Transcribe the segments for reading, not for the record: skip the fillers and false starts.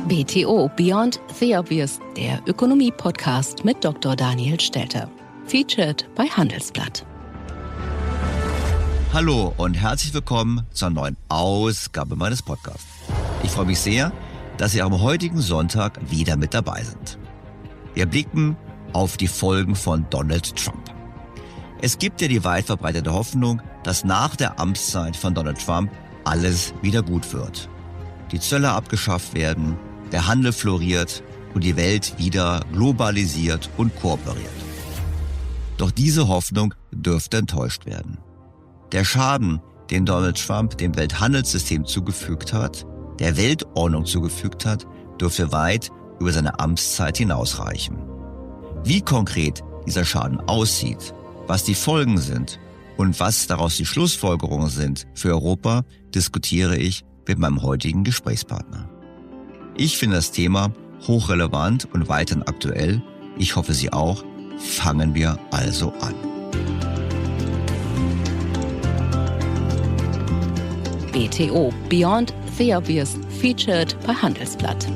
BTO Beyond the Obvious, der Ökonomie-Podcast mit Dr. Daniel Stelter. Featured bei Handelsblatt. Hallo und herzlich willkommen zur neuen Ausgabe meines Podcasts. Ich freue mich sehr, dass Sie am heutigen Sonntag wieder mit dabei sind. Wir blicken auf die Folgen von Donald Trump. Es gibt ja die weit verbreitete Hoffnung, dass nach der Amtszeit von Donald Trump alles wieder gut wird. Die Zölle abgeschafft werden, der Handel floriert und die Welt wieder globalisiert und kooperiert. Doch diese Hoffnung dürfte enttäuscht werden. Der Schaden, den Donald Trump dem Welthandelssystem zugefügt hat, der Weltordnung zugefügt hat, dürfte weit über seine Amtszeit hinausreichen. Wie konkret dieser Schaden aussieht, was die Folgen sind und was daraus die Schlussfolgerungen sind für Europa, diskutiere ich mit meinem heutigen Gesprächspartner. Ich finde das Thema hochrelevant und weiterhin aktuell. Ich hoffe, Sie auch. Fangen wir also an. BTO Beyond the Obvious, featured bei Handelsblatt.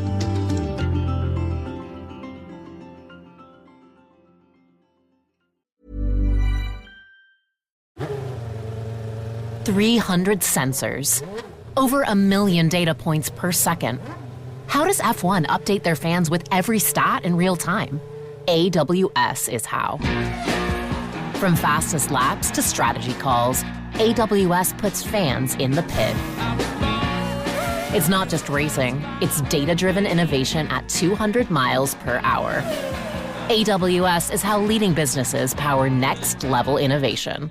.300 sensors. Over 1 million data points per second. How does F1 update their fans with every stat in real time? AWS is how. From fastest laps to strategy calls, AWS puts fans in the pit. It's not just racing, it's data-driven innovation at 200 miles per hour. AWS is how leading businesses power next-level innovation.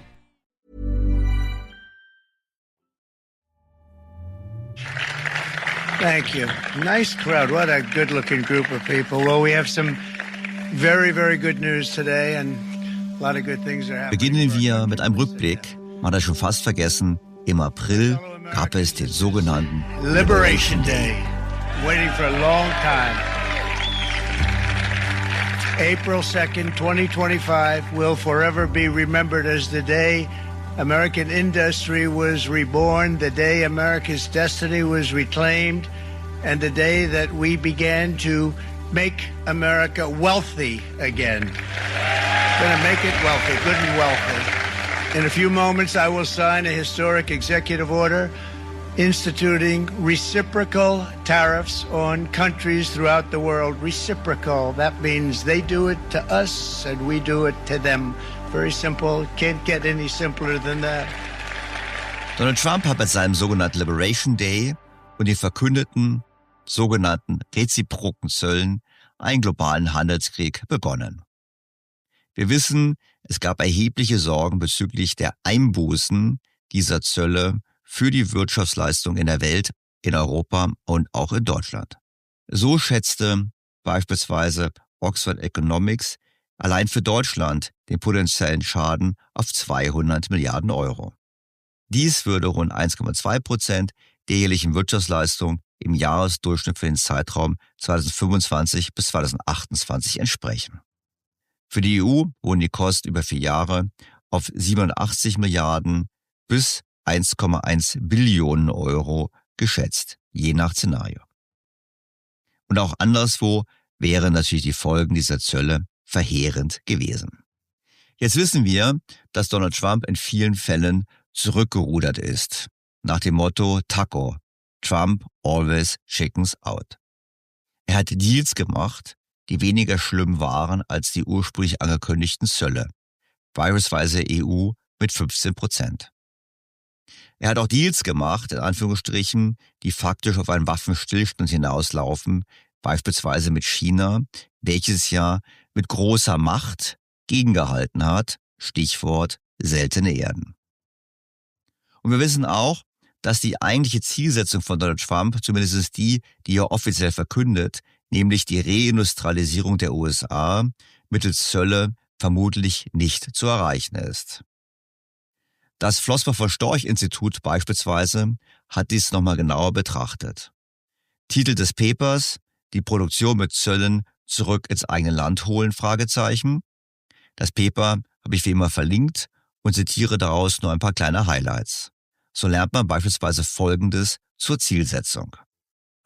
Thank you. Nice crowd. What a good-looking group of people. Well, we have some very, very good news today and a lot of good things are happening. Beginnen wir mit einem Rückblick. Man hat das schon fast vergessen. Im April gab es den sogenannten Liberation Day. Waiting for a long time. April 2nd, 2025 will forever be remembered as the day American industry was reborn, the day America's destiny was reclaimed, and the day that we began to make America wealthy again. Going to make it wealthy, good and wealthy. In a few moments, I will sign a historic executive order instituting reciprocal tariffs on countries throughout the world. Reciprocal, that means they do it to us and we do it to them. Very simple, can't get any simpler than that. Donald Trump hat mit seinem sogenannten Liberation Day und den verkündeten sogenannten reziproken Zöllen einen globalen Handelskrieg begonnen. Wir wissen, es gab erhebliche Sorgen bezüglich der Einbußen dieser Zölle für die Wirtschaftsleistung in der Welt, in Europa und auch in Deutschland. So schätzte beispielsweise Oxford Economics allein für Deutschland den potenziellen Schaden auf 200 Milliarden Euro. Dies würde rund 1,2% der jährlichen Wirtschaftsleistung im Jahresdurchschnitt für den Zeitraum 2025 bis 2028 entsprechen. Für die EU wurden die Kosten über 4 Jahre auf 87 Milliarden bis 1,1 Billionen Euro geschätzt, je nach Szenario. Und auch anderswo wären natürlich die Folgen dieser Zölle verheerend gewesen. Jetzt wissen wir, dass Donald Trump in vielen Fällen zurückgerudert ist, nach dem Motto Taco, Trump always chickens out. Er hat Deals gemacht, die weniger schlimm waren als die ursprünglich angekündigten Zölle, beispielsweise EU mit 15%. Er hat auch Deals gemacht, in Anführungsstrichen, die faktisch auf einen Waffenstillstand hinauslaufen, beispielsweise mit China, welches ja mit großer Macht gegengehalten hat, Stichwort seltene Erden. Und wir wissen auch, dass die eigentliche Zielsetzung von Donald Trump, zumindest die er offiziell verkündet, nämlich die Reindustrialisierung der USA, mittels Zölle vermutlich nicht zu erreichen ist. Das Flossbach-von-Storch-Institut beispielsweise hat dies nochmal genauer betrachtet. Titel des Papers: Die Produktion mit Zöllen zurück ins eigene Land holen? Das Paper habe ich wie immer verlinkt und zitiere daraus nur ein paar kleine Highlights. So lernt man beispielsweise Folgendes zur Zielsetzung.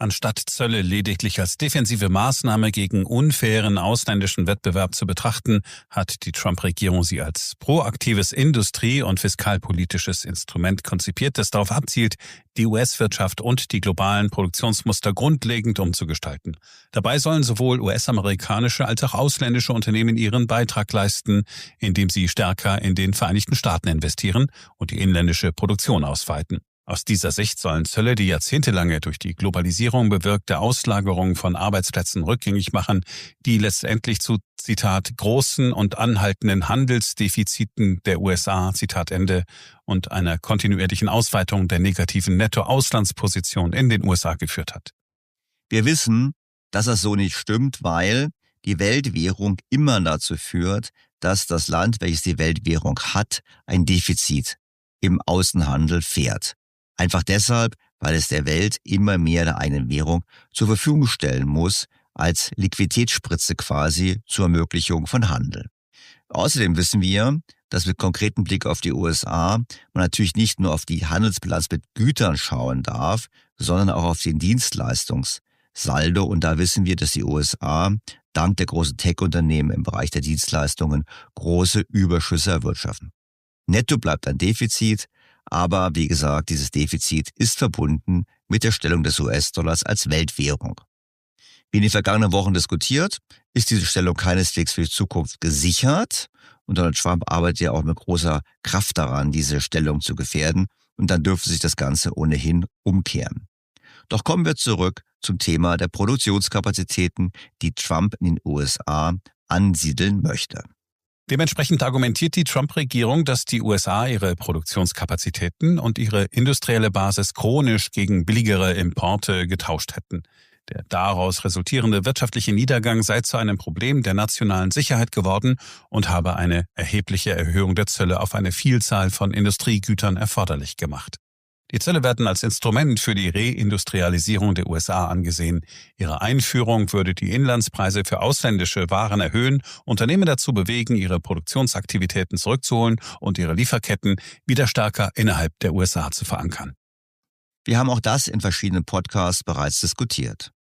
Anstatt Zölle lediglich als defensive Maßnahme gegen unfairen ausländischen Wettbewerb zu betrachten, hat die Trump-Regierung sie als proaktives industrie- und fiskalpolitisches Instrument konzipiert, das darauf abzielt, die US-Wirtschaft und die globalen Produktionsmuster grundlegend umzugestalten. Dabei sollen sowohl US-amerikanische als auch ausländische Unternehmen ihren Beitrag leisten, indem sie stärker in den Vereinigten Staaten investieren und die inländische Produktion ausweiten. Aus dieser Sicht sollen Zölle die jahrzehntelange durch die Globalisierung bewirkte Auslagerung von Arbeitsplätzen rückgängig machen, die letztendlich zu, Zitat, großen und anhaltenden Handelsdefiziten der USA, Zitat Ende, und einer kontinuierlichen Ausweitung der negativen Nettoauslandsposition in den USA geführt hat. Wir wissen, dass das so nicht stimmt, weil die Weltwährung immer dazu führt, dass das Land, welches die Weltwährung hat, ein Defizit im Außenhandel fährt. Einfach deshalb, weil es der Welt immer mehr der eigenen Währung zur Verfügung stellen muss, als Liquiditätsspritze quasi zur Ermöglichung von Handel. Außerdem wissen wir, dass mit konkretem Blick auf die USA man natürlich nicht nur auf die Handelsbilanz mit Gütern schauen darf, sondern auch auf den Dienstleistungssaldo. Und da wissen wir, dass die USA dank der großen Tech-Unternehmen im Bereich der Dienstleistungen große Überschüsse erwirtschaften. Netto bleibt ein Defizit, aber wie gesagt, dieses Defizit ist verbunden mit der Stellung des US-Dollars als Weltwährung. Wie in den vergangenen Wochen diskutiert, ist diese Stellung keineswegs für die Zukunft gesichert und Donald Trump arbeitet ja auch mit großer Kraft daran, diese Stellung zu gefährden und dann dürfte sich das Ganze ohnehin umkehren. Doch kommen wir zurück zum Thema der Produktionskapazitäten, die Trump in den USA ansiedeln möchte. Dementsprechend argumentiert die Trump-Regierung, dass die USA ihre Produktionskapazitäten und ihre industrielle Basis chronisch gegen billigere Importe getauscht hätten. Der daraus resultierende wirtschaftliche Niedergang sei zu einem Problem der nationalen Sicherheit geworden und habe eine erhebliche Erhöhung der Zölle auf eine Vielzahl von Industriegütern erforderlich gemacht. Die Zölle werden als Instrument für die Reindustrialisierung der USA angesehen. Ihre Einführung würde die Inlandspreise für ausländische Waren erhöhen, Unternehmen dazu bewegen, ihre Produktionsaktivitäten zurückzuholen und ihre Lieferketten wieder stärker innerhalb der USA zu verankern. Wir haben auch das in verschiedenen Podcasts bereits diskutiert.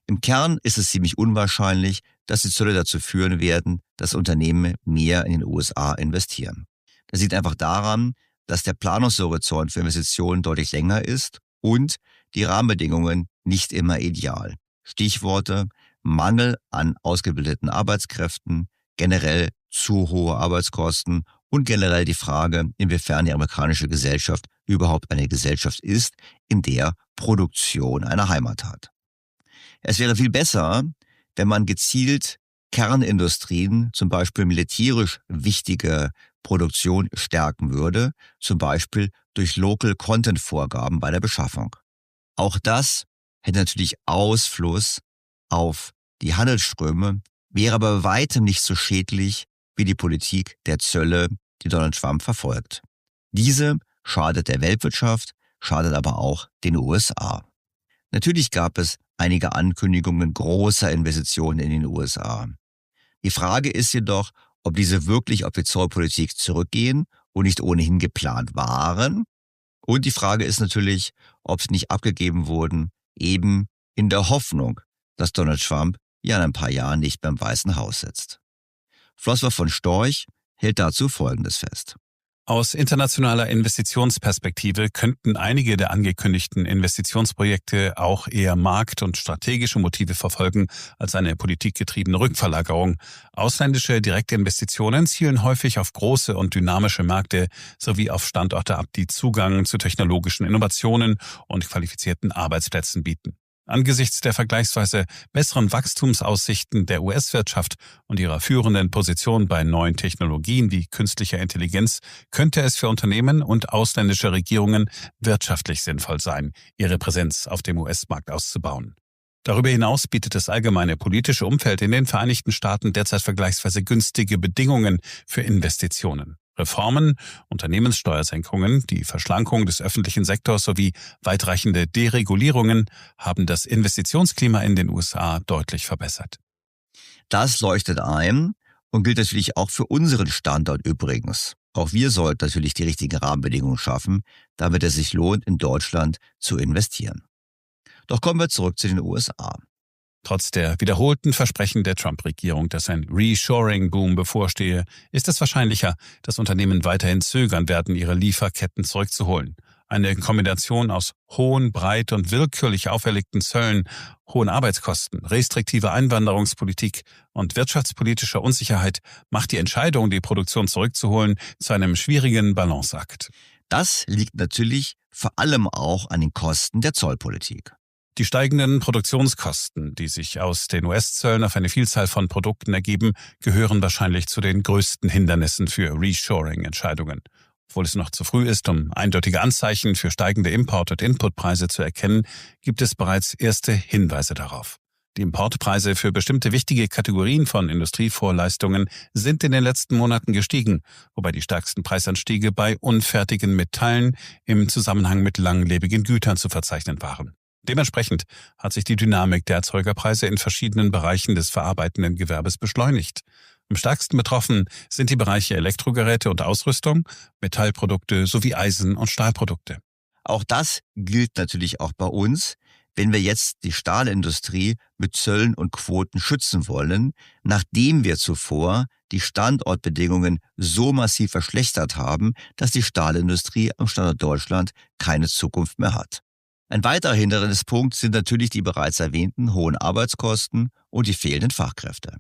Im Kern ist es ziemlich unwahrscheinlich, dass die Zölle dazu führen werden, dass Unternehmen mehr in den USA investieren. Das liegt einfach daran, dass der Planungshorizont für Investitionen deutlich länger ist und die Rahmenbedingungen nicht immer ideal. Stichworte: Mangel an ausgebildeten Arbeitskräften, generell zu hohe Arbeitskosten und generell die Frage, inwiefern die amerikanische Gesellschaft überhaupt eine Gesellschaft ist, in der Produktion eine Heimat hat. Es wäre viel besser, wenn man gezielt Kernindustrien, zum Beispiel militärisch wichtige Produktion stärken würde, zum Beispiel durch Local-Content-Vorgaben bei der Beschaffung. Auch das hätte natürlich Ausfluss auf die Handelsströme, wäre aber bei weitem nicht so schädlich wie die Politik der Zölle, die Donald Trump verfolgt. Diese schadet der Weltwirtschaft, schadet aber auch den USA. Natürlich gab es einige Ankündigungen großer Investitionen in den USA. Die Frage ist jedoch, ob diese wirklich auf die Zollpolitik zurückgehen und nicht ohnehin geplant waren. Und die Frage ist natürlich, ob sie nicht abgegeben wurden, eben in der Hoffnung, dass Donald Trump ja in ein paar Jahren nicht beim Weißen Haus sitzt. Flossbach von Storch hält dazu Folgendes fest. Aus internationaler Investitionsperspektive könnten einige der angekündigten Investitionsprojekte auch eher markt- und strategische Motive verfolgen als eine politikgetriebene Rückverlagerung. Ausländische Direktinvestitionen zielen häufig auf große und dynamische Märkte sowie auf Standorte ab, die Zugang zu technologischen Innovationen und qualifizierten Arbeitsplätzen bieten. Angesichts der vergleichsweise besseren Wachstumsaussichten der US-Wirtschaft und ihrer führenden Position bei neuen Technologien wie künstlicher Intelligenz könnte es für Unternehmen und ausländische Regierungen wirtschaftlich sinnvoll sein, ihre Präsenz auf dem US-Markt auszubauen. Darüber hinaus bietet das allgemeine politische Umfeld in den Vereinigten Staaten derzeit vergleichsweise günstige Bedingungen für Investitionen. Reformen, Unternehmenssteuersenkungen, die Verschlankung des öffentlichen Sektors sowie weitreichende Deregulierungen haben das Investitionsklima in den USA deutlich verbessert. Das leuchtet ein und gilt natürlich auch für unseren Standort übrigens. Auch wir sollten natürlich die richtigen Rahmenbedingungen schaffen, damit es sich lohnt, in Deutschland zu investieren. Doch kommen wir zurück zu den USA. Trotz der wiederholten Versprechen der Trump-Regierung, dass ein Reshoring-Boom bevorstehe, ist es wahrscheinlicher, dass Unternehmen weiterhin zögern werden, ihre Lieferketten zurückzuholen. Eine Kombination aus hohen, breit und willkürlich auferlegten Zöllen, hohen Arbeitskosten, restriktiver Einwanderungspolitik und wirtschaftspolitischer Unsicherheit macht die Entscheidung, die Produktion zurückzuholen, zu einem schwierigen Balanceakt. Das liegt natürlich vor allem auch an den Kosten der Zollpolitik. Die steigenden Produktionskosten, die sich aus den US-Zöllen auf eine Vielzahl von Produkten ergeben, gehören wahrscheinlich zu den größten Hindernissen für Reshoring-Entscheidungen. Obwohl es noch zu früh ist, um eindeutige Anzeichen für steigende Import- und Inputpreise zu erkennen, gibt es bereits erste Hinweise darauf. Die Importpreise für bestimmte wichtige Kategorien von Industrievorleistungen sind in den letzten Monaten gestiegen, wobei die stärksten Preisanstiege bei unfertigen Metallen im Zusammenhang mit langlebigen Gütern zu verzeichnen waren. Dementsprechend hat sich die Dynamik der Erzeugerpreise in verschiedenen Bereichen des verarbeitenden Gewerbes beschleunigt. Am stärksten betroffen sind die Bereiche Elektrogeräte und Ausrüstung, Metallprodukte sowie Eisen- und Stahlprodukte. Auch das gilt natürlich auch bei uns, wenn wir jetzt die Stahlindustrie mit Zöllen und Quoten schützen wollen, nachdem wir zuvor die Standortbedingungen so massiv verschlechtert haben, dass die Stahlindustrie am Standort Deutschland keine Zukunft mehr hat. Ein weiterer Hindernispunkt sind natürlich die bereits erwähnten hohen Arbeitskosten und die fehlenden Fachkräfte.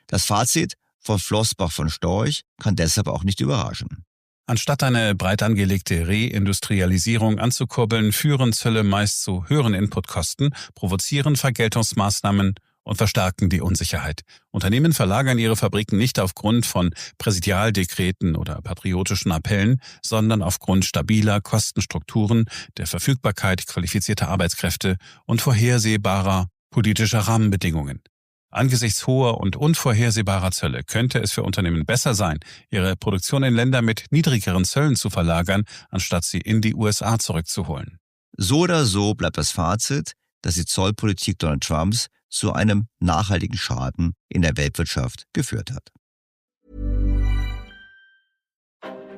Das Fazit von Flossbach von Storch kann deshalb auch nicht überraschen. Anstatt eine breit angelegte Reindustrialisierung anzukurbeln, führen Zölle meist zu höheren Inputkosten, provozieren Vergeltungsmaßnahmen und verstärken die Unsicherheit. Unternehmen verlagern ihre Fabriken nicht aufgrund von Präsidialdekreten oder patriotischen Appellen, sondern aufgrund stabiler Kostenstrukturen, der Verfügbarkeit qualifizierter Arbeitskräfte und vorhersehbarer politischer Rahmenbedingungen. Angesichts hoher und unvorhersehbarer Zölle könnte es für Unternehmen besser sein, ihre Produktion in Länder mit niedrigeren Zöllen zu verlagern, anstatt sie in die USA zurückzuholen. So oder so bleibt das Fazit, dass die Zollpolitik Donald Trumps zu einem nachhaltigen Schaden in der Weltwirtschaft geführt hat.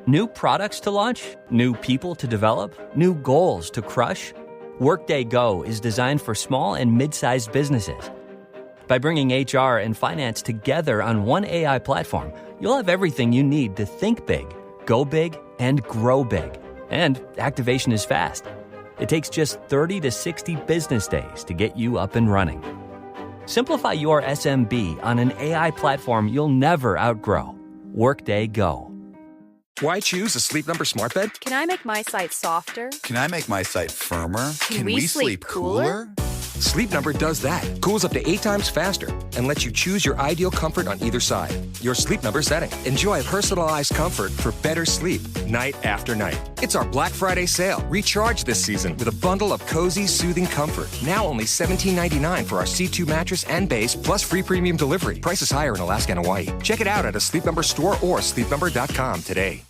New products to launch, new people to develop, new goals to crush. Workday Go is designed for small and mid-sized businesses. By bringing HR and finance together on one AI platform, you'll have everything you need to think big, go big, and grow big. And activation is fast. It takes just 30 to 60 business days to get you up and running. Simplify your SMB on an AI platform you'll never outgrow. Workday Go. Why choose a Sleep Number smart bed? Can I make my site softer? Can I make my site firmer? Can we sleep cooler? Sleep Number does that. Cools up to 8 times faster and lets you choose your ideal comfort on either side. Your Sleep Number setting. Enjoy personalized comfort for better sleep night after night. It's our Black Friday sale. Recharge this season with a bundle of cozy, soothing comfort. Now only $17.99 for our C2 mattress and base, plus free premium delivery. Prices higher in Alaska and Hawaii. Check it out at a Sleep Number store or sleepnumber.com today.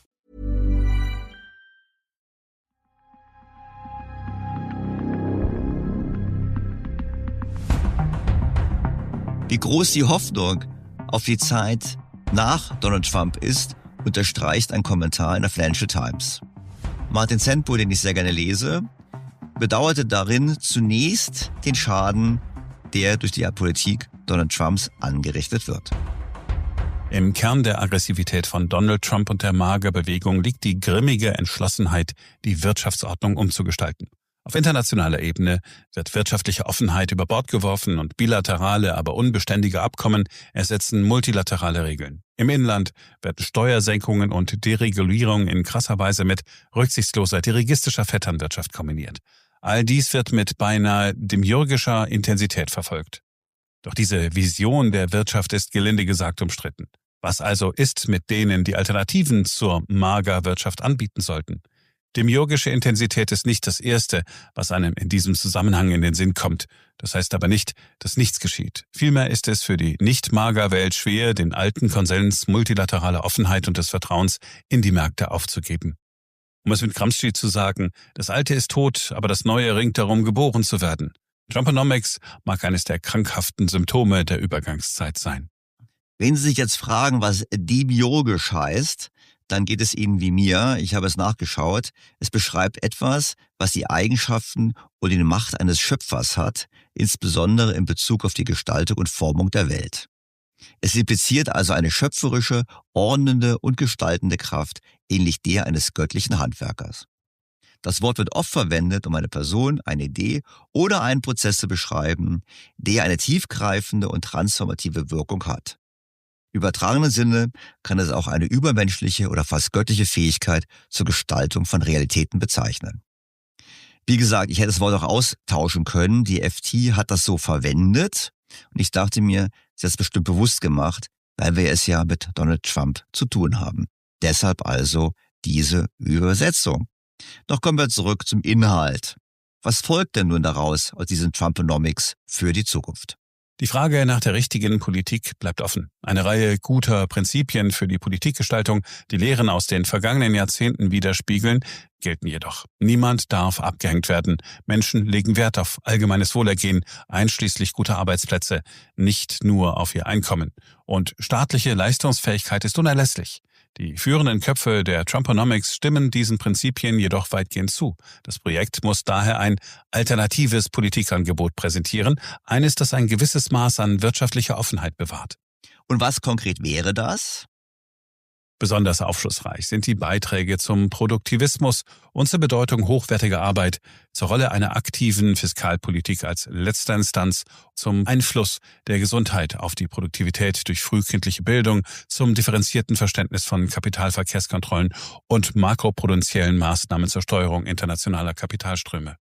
Wie groß die Hoffnung auf die Zeit nach Donald Trump ist, unterstreicht ein Kommentar in der Financial Times. Martin Sendbo, den ich sehr gerne lese, bedauerte darin zunächst den Schaden, der durch die Politik Donald Trumps angerichtet wird. Im Kern der Aggressivität von Donald Trump und der MAGA-Bewegung liegt die grimmige Entschlossenheit, die Wirtschaftsordnung umzugestalten. Auf internationaler Ebene wird wirtschaftliche Offenheit über Bord geworfen und bilaterale, aber unbeständige Abkommen ersetzen multilaterale Regeln. Im Inland werden Steuersenkungen und Deregulierung in krasser Weise mit rücksichtsloser dirigistischer Vetternwirtschaft kombiniert. All dies wird mit beinahe demiurgischer Intensität verfolgt. Doch diese Vision der Wirtschaft ist gelinde gesagt umstritten. Was also ist mit denen, die Alternativen zur MAGA-Wirtschaft anbieten sollten? Demiurgische Intensität ist nicht das Erste, was einem in diesem Zusammenhang in den Sinn kommt. Das heißt aber nicht, dass nichts geschieht. Vielmehr ist es für die Nicht-MAGA-Welt schwer, den alten Konsens multilateraler Offenheit und des Vertrauens in die Märkte aufzugeben. Um es mit Gramsci zu sagen, das Alte ist tot, aber das Neue ringt darum, geboren zu werden. Trumponomics mag eines der krankhaften Symptome der Übergangszeit sein. Wenn Sie sich jetzt fragen, was demiurgisch heißt, dann geht es Ihnen wie mir. Ich habe es nachgeschaut. Es beschreibt etwas, was die Eigenschaften und die Macht eines Schöpfers hat, insbesondere in Bezug auf die Gestaltung und Formung der Welt. Es impliziert also eine schöpferische, ordnende und gestaltende Kraft, ähnlich der eines göttlichen Handwerkers. Das Wort wird oft verwendet, um eine Person, eine Idee oder einen Prozess zu beschreiben, der eine tiefgreifende und transformative Wirkung hat. Im übertragenen Sinne kann es auch eine übermenschliche oder fast göttliche Fähigkeit zur Gestaltung von Realitäten bezeichnen. Wie gesagt, ich hätte das Wort auch austauschen können. Die FT hat das so verwendet und ich dachte mir, sie hat es bestimmt bewusst gemacht, weil wir es ja mit Donald Trump zu tun haben. Deshalb also diese Übersetzung. Doch kommen wir zurück zum Inhalt. Was folgt denn nun daraus aus diesen Trumponomics für die Zukunft? Die Frage nach der richtigen Politik bleibt offen. Eine Reihe guter Prinzipien für die Politikgestaltung, die Lehren aus den vergangenen Jahrzehnten widerspiegeln, gelten jedoch. Niemand darf abgehängt werden. Menschen legen Wert auf allgemeines Wohlergehen, einschließlich guter Arbeitsplätze, nicht nur auf ihr Einkommen. Und staatliche Leistungsfähigkeit ist unerlässlich. Die führenden Köpfe der Trumponomics stimmen diesen Prinzipien jedoch weitgehend zu. Das Projekt muss daher ein alternatives Politikangebot präsentieren, eines, das ein gewisses Maß an wirtschaftlicher Offenheit bewahrt. Und was konkret wäre das? Besonders aufschlussreich sind die Beiträge zum Produktivismus und zur Bedeutung hochwertiger Arbeit, zur Rolle einer aktiven Fiskalpolitik als letzter Instanz, zum Einfluss der Gesundheit auf die Produktivität durch frühkindliche Bildung, zum differenzierten Verständnis von Kapitalverkehrskontrollen und makroprudentiellen Maßnahmen zur Steuerung internationaler Kapitalströme.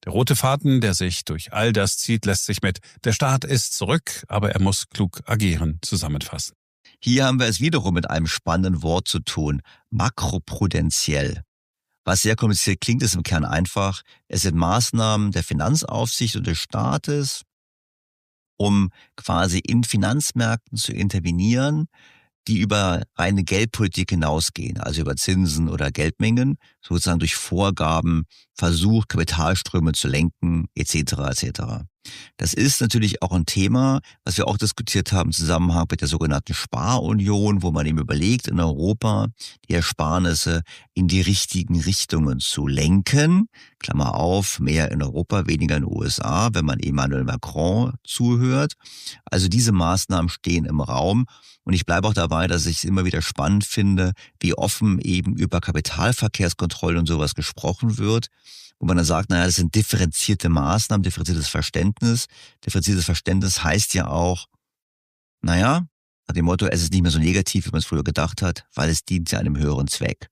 Der rote Faden, der sich durch all das zieht, lässt sich mit "Der Staat ist zurück, aber er muss klug agieren" zusammenfassen. Hier haben wir es wiederum mit einem spannenden Wort zu tun, makroprudentiell. Was sehr kompliziert klingt, ist im Kern einfach. Es sind Maßnahmen der Finanzaufsicht und des Staates, um quasi in Finanzmärkten zu intervenieren, die über reine Geldpolitik hinausgehen, also über Zinsen oder Geldmengen, sozusagen durch Vorgaben versucht, Kapitalströme zu lenken, etc. etc. Das ist natürlich auch ein Thema, was wir auch diskutiert haben im Zusammenhang mit der sogenannten Sparunion, wo man eben überlegt, in Europa die Ersparnisse in die richtigen Richtungen zu lenken. Klammer auf, mehr in Europa, weniger in den USA, wenn man Emmanuel Macron zuhört. Also diese Maßnahmen stehen im Raum. Und ich bleibe auch dabei, dass ich es immer wieder spannend finde, wie offen eben über Kapitalverkehrskontrollen und sowas gesprochen wird. Wo man dann sagt, naja, das sind differenzierte Maßnahmen, differenziertes Verständnis. Differenziertes Verständnis heißt ja auch, naja, nach dem Motto, es ist nicht mehr so negativ, wie man es früher gedacht hat, weil es dient ja einem höheren Zweck.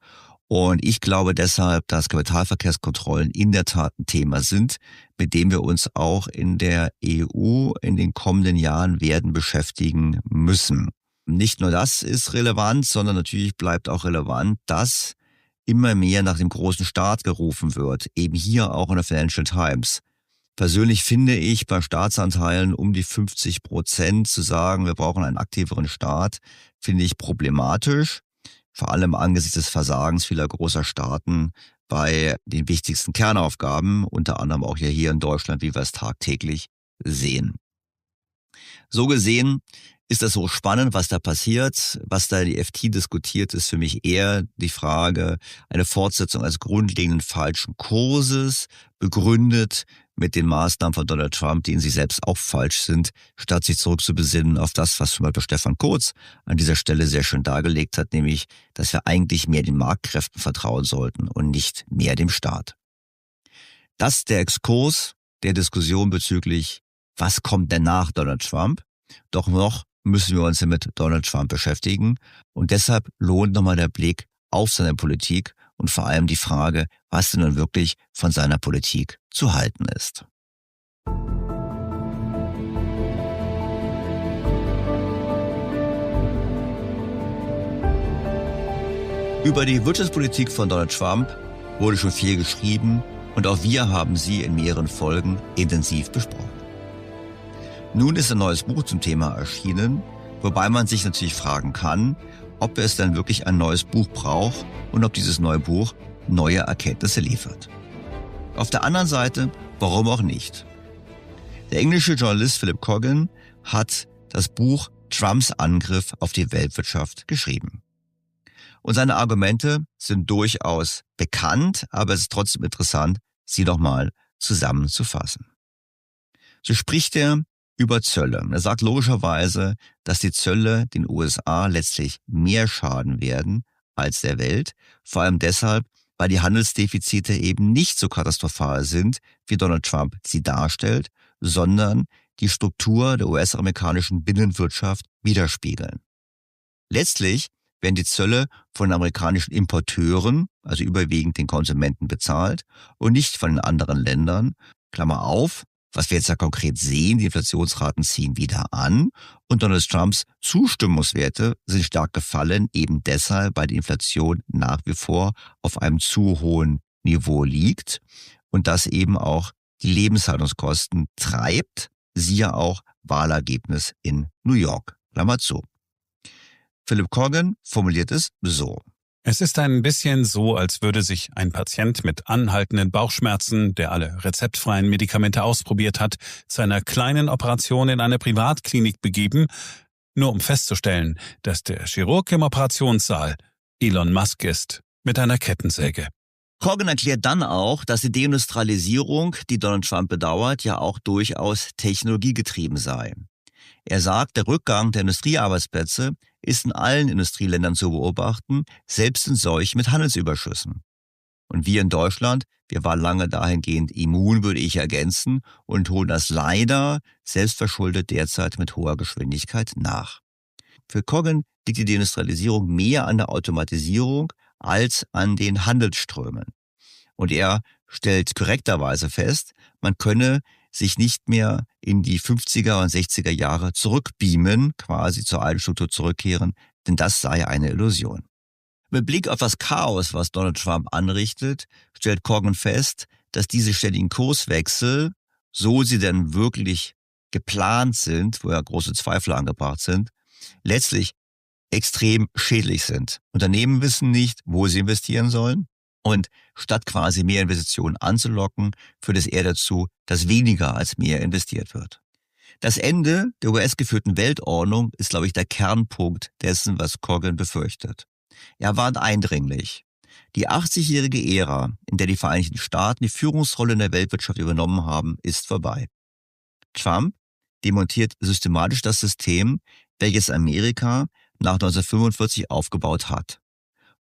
Und ich glaube deshalb, dass Kapitalverkehrskontrollen in der Tat ein Thema sind, mit dem wir uns auch in der EU in den kommenden Jahren werden beschäftigen müssen. Nicht nur das ist relevant, sondern natürlich bleibt auch relevant, dass immer mehr nach dem großen Staat gerufen wird, eben hier auch in der Financial Times. Persönlich finde ich bei Staatsanteilen um die 50% zu sagen, wir brauchen einen aktiveren Staat, finde ich problematisch, vor allem angesichts des Versagens vieler großer Staaten bei den wichtigsten Kernaufgaben, unter anderem auch hier in Deutschland, wie wir es tagtäglich sehen. So gesehen ist das so spannend, was da passiert. Was da die FT diskutiert, ist für mich eher die Frage, eine Fortsetzung eines grundlegenden falschen Kurses, begründet mit den Maßnahmen von Donald Trump, die in sich selbst auch falsch sind, statt sich zurückzubesinnen auf das, was zum Beispiel Stefan Kurz an dieser Stelle sehr schön dargelegt hat, nämlich, dass wir eigentlich mehr den Marktkräften vertrauen sollten und nicht mehr dem Staat. Das ist der Exkurs der Diskussion bezüglich, was kommt denn nach Donald Trump? Doch noch müssen wir uns mit Donald Trump beschäftigen. Und deshalb lohnt nochmal der Blick auf seine Politik und vor allem die Frage, was denn nun wirklich von seiner Politik zu halten ist. Über die Wirtschaftspolitik von Donald Trump wurde schon viel geschrieben und auch wir haben sie in mehreren Folgen intensiv besprochen. Nun ist ein neues Buch zum Thema erschienen, wobei man sich natürlich fragen kann, ob es denn wirklich ein neues Buch braucht und ob dieses neue Buch neue Erkenntnisse liefert. Auf der anderen Seite, warum auch nicht? Der englische Journalist Philip Coggan hat das Buch Trumps Angriff auf die Weltwirtschaft geschrieben. Und seine Argumente sind durchaus bekannt, aber es ist trotzdem interessant, sie nochmal zusammenzufassen. So spricht er über Zölle. Er sagt logischerweise, dass die Zölle den USA letztlich mehr schaden werden als der Welt, vor allem deshalb, weil die Handelsdefizite eben nicht so katastrophal sind, wie Donald Trump sie darstellt, sondern die Struktur der US-amerikanischen Binnenwirtschaft widerspiegeln. Letztlich werden die Zölle von amerikanischen Importeuren, also überwiegend den Konsumenten, bezahlt und nicht von den anderen Ländern. Klammer auf, was wir jetzt ja konkret sehen, die Inflationsraten ziehen wieder an und Donald Trumps Zustimmungswerte sind stark gefallen, eben deshalb, weil die Inflation nach wie vor auf einem zu hohen Niveau liegt und das eben auch die Lebenshaltungskosten treibt, siehe auch Wahlergebnis in New York. Klammer zu. Philip Coggan formuliert es so. Es ist ein bisschen so, als würde sich ein Patient mit anhaltenden Bauchschmerzen, der alle rezeptfreien Medikamente ausprobiert hat, zu einer kleinen Operation in eine Privatklinik begeben, nur um festzustellen, dass der Chirurg im Operationssaal Elon Musk ist, mit einer Kettensäge. Coggan erklärt dann auch, dass die Deindustrialisierung, die Donald Trump bedauert, ja auch durchaus technologiegetrieben sei. Er sagt, der Rückgang der Industriearbeitsplätze ist in allen Industrieländern zu beobachten, selbst in solchen mit Handelsüberschüssen. Und wir in Deutschland, wir waren lange dahingehend immun, würde ich ergänzen, und holen das leider selbstverschuldet derzeit mit hoher Geschwindigkeit nach. Für Coggan liegt die Deindustrialisierung mehr an der Automatisierung als an den Handelsströmen. Und er stellt korrekterweise fest, man könne sich nicht mehr in die 50er und 60er Jahre zurückbeamen, quasi zur alten Struktur zurückkehren, denn das sei eine Illusion. Mit Blick auf das Chaos, was Donald Trump anrichtet, stellt Coggan fest, dass diese ständigen Kurswechsel, so sie denn wirklich geplant sind, wo ja große Zweifel angebracht sind, letztlich extrem schädlich sind. Unternehmen wissen nicht, wo sie investieren sollen. Und statt quasi mehr Investitionen anzulocken, führt es eher dazu, dass weniger als mehr investiert wird. Das Ende der US-geführten Weltordnung ist, glaube ich, der Kernpunkt dessen, was Coggan befürchtet. Er warnt eindringlich. Die 80-jährige Ära, in der die Vereinigten Staaten die Führungsrolle in der Weltwirtschaft übernommen haben, ist vorbei. Trump demontiert systematisch das System, welches Amerika nach 1945 aufgebaut hat.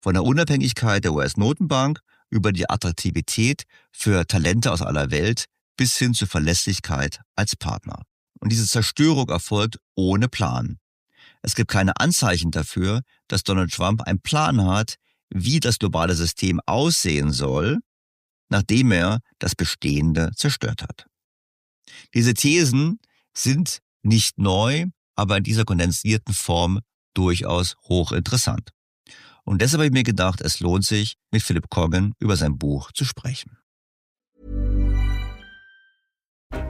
Von der Unabhängigkeit der US-Notenbank über die Attraktivität für Talente aus aller Welt bis hin zur Verlässlichkeit als Partner. Und diese Zerstörung erfolgt ohne Plan. Es gibt keine Anzeichen dafür, dass Donald Trump einen Plan hat, wie das globale System aussehen soll, nachdem er das Bestehende zerstört hat. Diese Thesen sind nicht neu, aber in dieser kondensierten Form durchaus hochinteressant. Und deshalb habe ich mir gedacht, es lohnt sich, mit Philip Coggan über sein Buch zu sprechen.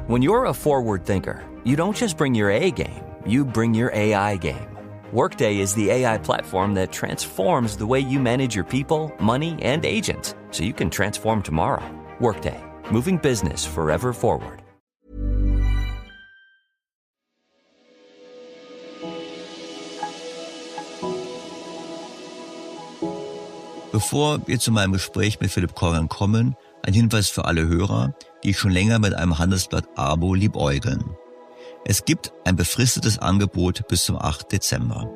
When you're a forward thinker, you don't just bring your A game, you bring your AI game. Workday is the AI platform that transforms the way you manage your people, money, and agents, so you can transform tomorrow. Workday, moving business forever forward. Bevor wir zu meinem Gespräch mit Philip Coggan kommen, ein Hinweis für alle Hörer, die schon länger mit einem Handelsblatt-Abo liebäugeln. Es gibt ein befristetes Angebot bis zum 8. Dezember.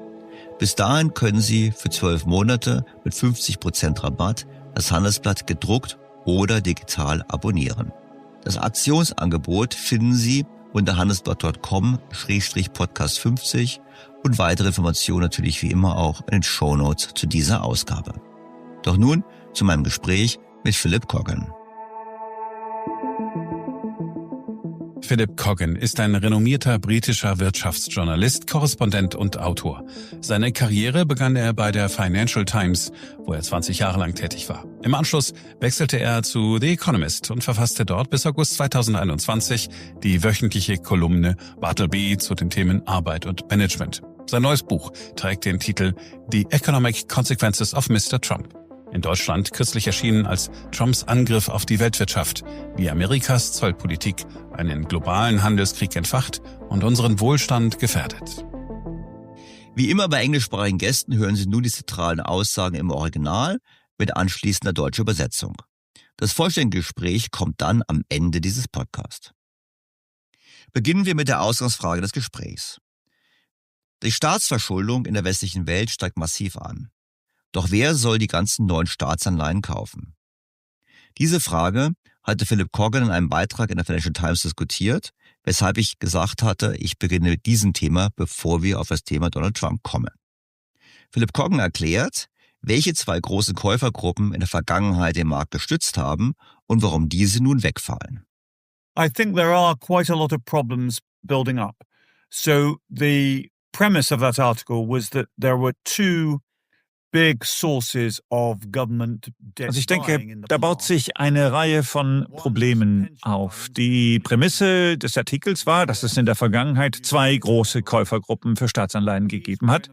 Bis dahin können Sie für 12 Monate mit 50% Rabatt das Handelsblatt gedruckt oder digital abonnieren. Das Aktionsangebot finden Sie unter handelsblatt.com/podcast 50 und weitere Informationen natürlich wie immer auch in den Shownotes zu dieser Ausgabe. Doch nun zu meinem Gespräch mit Philip Coggan. Philip Coggan ist ein renommierter britischer Wirtschaftsjournalist, Korrespondent und Autor. Seine Karriere begann er bei der Financial Times, wo er 20 Jahre lang tätig war. Im Anschluss wechselte er zu The Economist und verfasste dort bis August 2021 die wöchentliche Kolumne Bartleby zu den Themen Arbeit und Management. Sein neues Buch trägt den Titel The Economic Consequences of Mr. Trump. In Deutschland kürzlich erschienen als Trumps Angriff auf die Weltwirtschaft, wie Amerikas Zollpolitik einen globalen Handelskrieg entfacht und unseren Wohlstand gefährdet. Wie immer bei englischsprachigen Gästen hören Sie nun die zentralen Aussagen im Original mit anschließender deutscher Übersetzung. Das vollständige Gespräch kommt dann am Ende dieses Podcasts. Beginnen wir mit der Ausgangsfrage des Gesprächs. Die Staatsverschuldung in der westlichen Welt steigt massiv an. Doch wer soll die ganzen neuen Staatsanleihen kaufen? Diese Frage hatte Philip Coggan in einem Beitrag in der Financial Times diskutiert, weshalb ich gesagt hatte, ich beginne mit diesem Thema, bevor wir auf das Thema Donald Trump kommen. Philip Coggan erklärt, welche zwei große Käufergruppen in der Vergangenheit den Markt gestützt haben und warum diese nun wegfallen. I think there are quite a lot of problems building up. So the premise of that article was that there were two big sources of government debt. Also ich denke, da baut sich eine Reihe von Problemen auf. Die Prämisse des Artikels war, dass es in der Vergangenheit zwei große Käufergruppen für Staatsanleihen gegeben hat.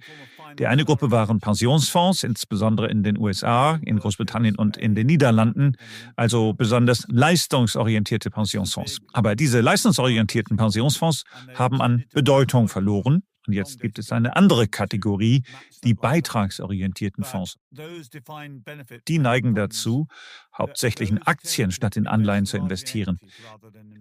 Die eine Gruppe waren Pensionsfonds, insbesondere in den USA, in Großbritannien und in den Niederlanden, also besonders leistungsorientierte Pensionsfonds. Aber diese leistungsorientierten Pensionsfonds haben an Bedeutung verloren. Und jetzt gibt es eine andere Kategorie, die beitragsorientierten Fonds. Die neigen dazu, hauptsächlich in Aktien statt in Anleihen zu investieren.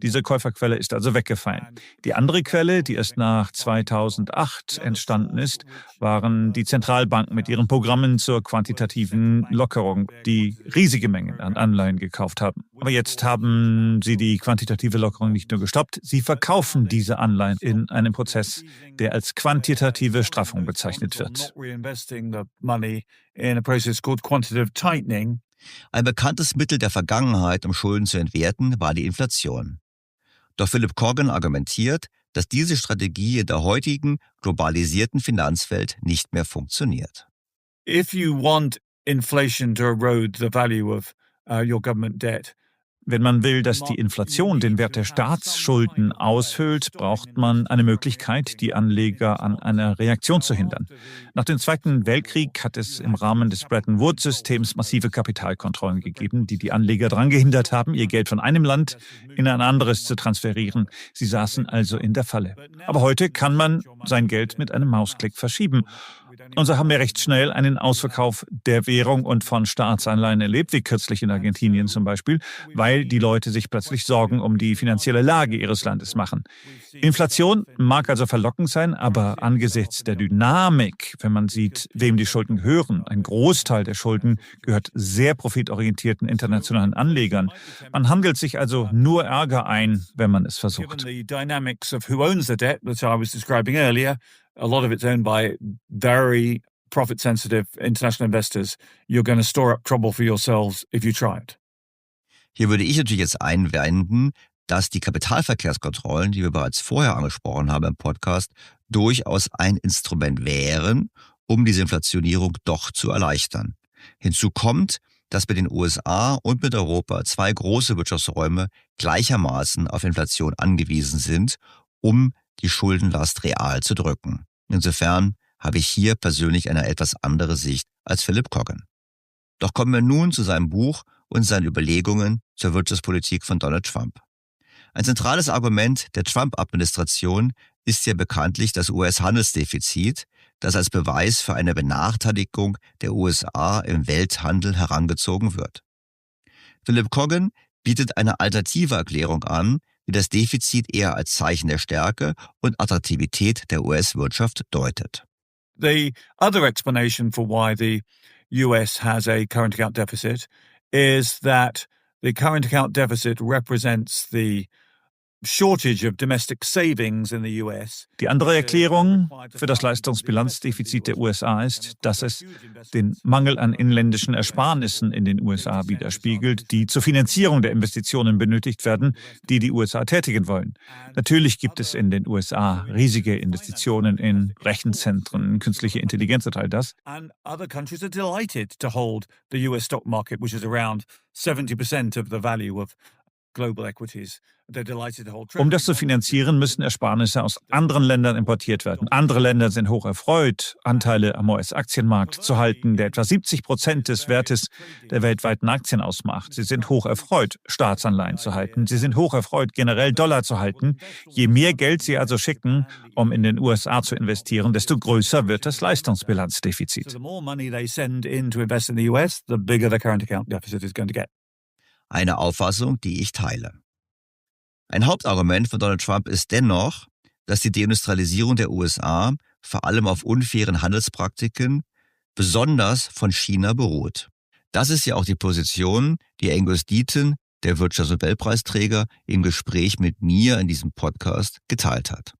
Diese Käuferquelle ist also weggefallen. Die andere Quelle, die erst nach 2008 entstanden ist, waren die Zentralbanken mit ihren Programmen zur quantitativen Lockerung, die riesige Mengen an Anleihen gekauft haben. Aber jetzt haben sie die quantitative Lockerung nicht nur gestoppt, sie verkaufen diese Anleihen in einem Prozess, der als quantitative Straffung bezeichnet wird. Ein bekanntes Mittel der Vergangenheit, um Schulden zu entwerten, war die Inflation. Doch Philip Coggan argumentiert, dass diese Strategie in der heutigen globalisierten Finanzwelt nicht mehr funktioniert. If you want inflation to erode the value of your government debt, wenn man will, dass die Inflation den Wert der Staatsschulden aushöhlt, braucht man eine Möglichkeit, die Anleger an einer Reaktion zu hindern. Nach dem Zweiten Weltkrieg hat es im Rahmen des Bretton-Woods-Systems massive Kapitalkontrollen gegeben, die die Anleger daran gehindert haben, ihr Geld von einem Land in ein anderes zu transferieren. Sie saßen also in der Falle. Aber heute kann man sein Geld mit einem Mausklick verschieben. Und so haben wir recht schnell einen Ausverkauf der Währung und von Staatsanleihen erlebt, wie kürzlich in Argentinien zum Beispiel, weil die Leute sich plötzlich Sorgen um die finanzielle Lage ihres Landes machen. Inflation mag also verlockend sein, aber angesichts der Dynamik, wenn man sieht, wem die Schulden gehören, ein Großteil der Schulden gehört sehr profitorientierten internationalen Anlegern. Man handelt sich also nur Ärger ein, wenn man es versucht. A lot of it's owned by very profit-sensitive international investors. You're going to store up trouble for yourselves if you try it. Hier würde ich natürlich jetzt einwenden, dass die Kapitalverkehrskontrollen, die wir bereits vorher angesprochen haben im Podcast, durchaus ein Instrument wären, um diese Inflationierung doch zu erleichtern. Hinzu kommt, dass mit den USA und mit Europa zwei große Wirtschaftsräume gleichermaßen auf Inflation angewiesen sind, um die Schuldenlast real zu drücken. Insofern habe ich hier persönlich eine etwas andere Sicht als Philip Coggan. Doch kommen wir nun zu seinem Buch und seinen Überlegungen zur Wirtschaftspolitik von Donald Trump. Ein zentrales Argument der Trump-Administration ist ja bekanntlich das US-Handelsdefizit, das als Beweis für eine Benachteiligung der USA im Welthandel herangezogen wird. Philip Coggan bietet eine alternative Erklärung an, die das Defizit eher als Zeichen der Stärke und Attraktivität der US-Wirtschaft deutet. The other explanation for why the US has a current account deficit is that the current account deficit represents the shortage of domestic savings in the US. Die andere Erklärung für das Leistungsbilanzdefizit der USA ist, dass es den Mangel an inländischen Ersparnissen in den USA widerspiegelt, die zur Finanzierung der Investitionen benötigt werden, die die USA tätigen wollen. Natürlich gibt es in den USA riesige Investitionen in Rechenzentren, künstliche Intelligenz und all das. And other countries are delighted to hold the US stock market, which is around 70% of the value of Um das zu finanzieren, müssen Ersparnisse aus anderen Ländern importiert werden. Andere Länder sind hoch erfreut, Anteile am US-Aktienmarkt zu halten, der etwa 70% des Wertes der weltweiten Aktien ausmacht. Sie sind hoch erfreut, Staatsanleihen zu halten. Sie sind hoch erfreut, generell Dollar zu halten. Je mehr Geld sie also schicken, um in den USA zu investieren, desto größer wird das Leistungsbilanzdefizit. Eine Auffassung, die ich teile. Ein Hauptargument von Donald Trump ist dennoch, dass die Deindustrialisierung der USA vor allem auf unfairen Handelspraktiken, besonders von China, beruht. Das ist ja auch die Position, die Angus Deaton, der Wirtschafts- und Weltpreisträger, im Gespräch mit mir in diesem Podcast geteilt hat.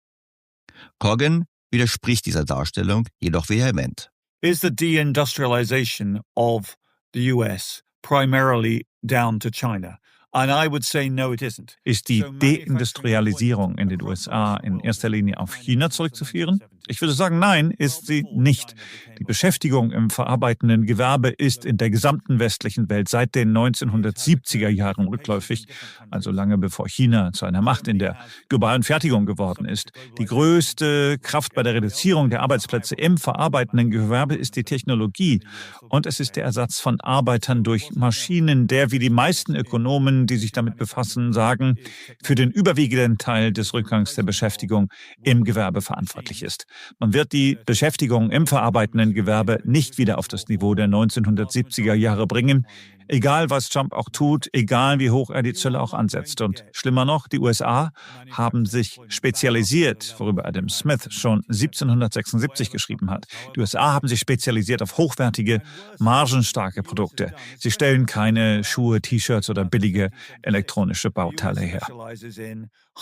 Cogan widerspricht dieser Darstellung jedoch vehement. Is the deindustrialization of the US primarily down to China? And I would say no, it isn't. Ist die Deindustrialisierung in den USA in erster Linie auf China zurückzuführen? Ich würde sagen, nein, ist sie nicht. Die Beschäftigung im verarbeitenden Gewerbe ist in der gesamten westlichen Welt seit den 1970er Jahren rückläufig, also lange bevor China zu einer Macht in der globalen Fertigung geworden ist. Die größte Kraft bei der Reduzierung der Arbeitsplätze im verarbeitenden Gewerbe ist die Technologie. Und es ist der Ersatz von Arbeitern durch Maschinen, der, wie die meisten Ökonomen, die sich damit befassen, sagen, für den überwiegenden Teil des Rückgangs der Beschäftigung im Gewerbe verantwortlich ist. Man wird die Beschäftigung im verarbeitenden Gewerbe nicht wieder auf das Niveau der 1970er Jahre bringen, egal was Trump auch tut, egal wie hoch er die Zölle auch ansetzt. Und schlimmer noch, die USA haben sich spezialisiert, worüber Adam Smith schon 1776 geschrieben hat. Die USA haben sich spezialisiert auf hochwertige, margenstarke Produkte. Sie stellen keine Schuhe, T-Shirts oder billige elektronische Bauteile her.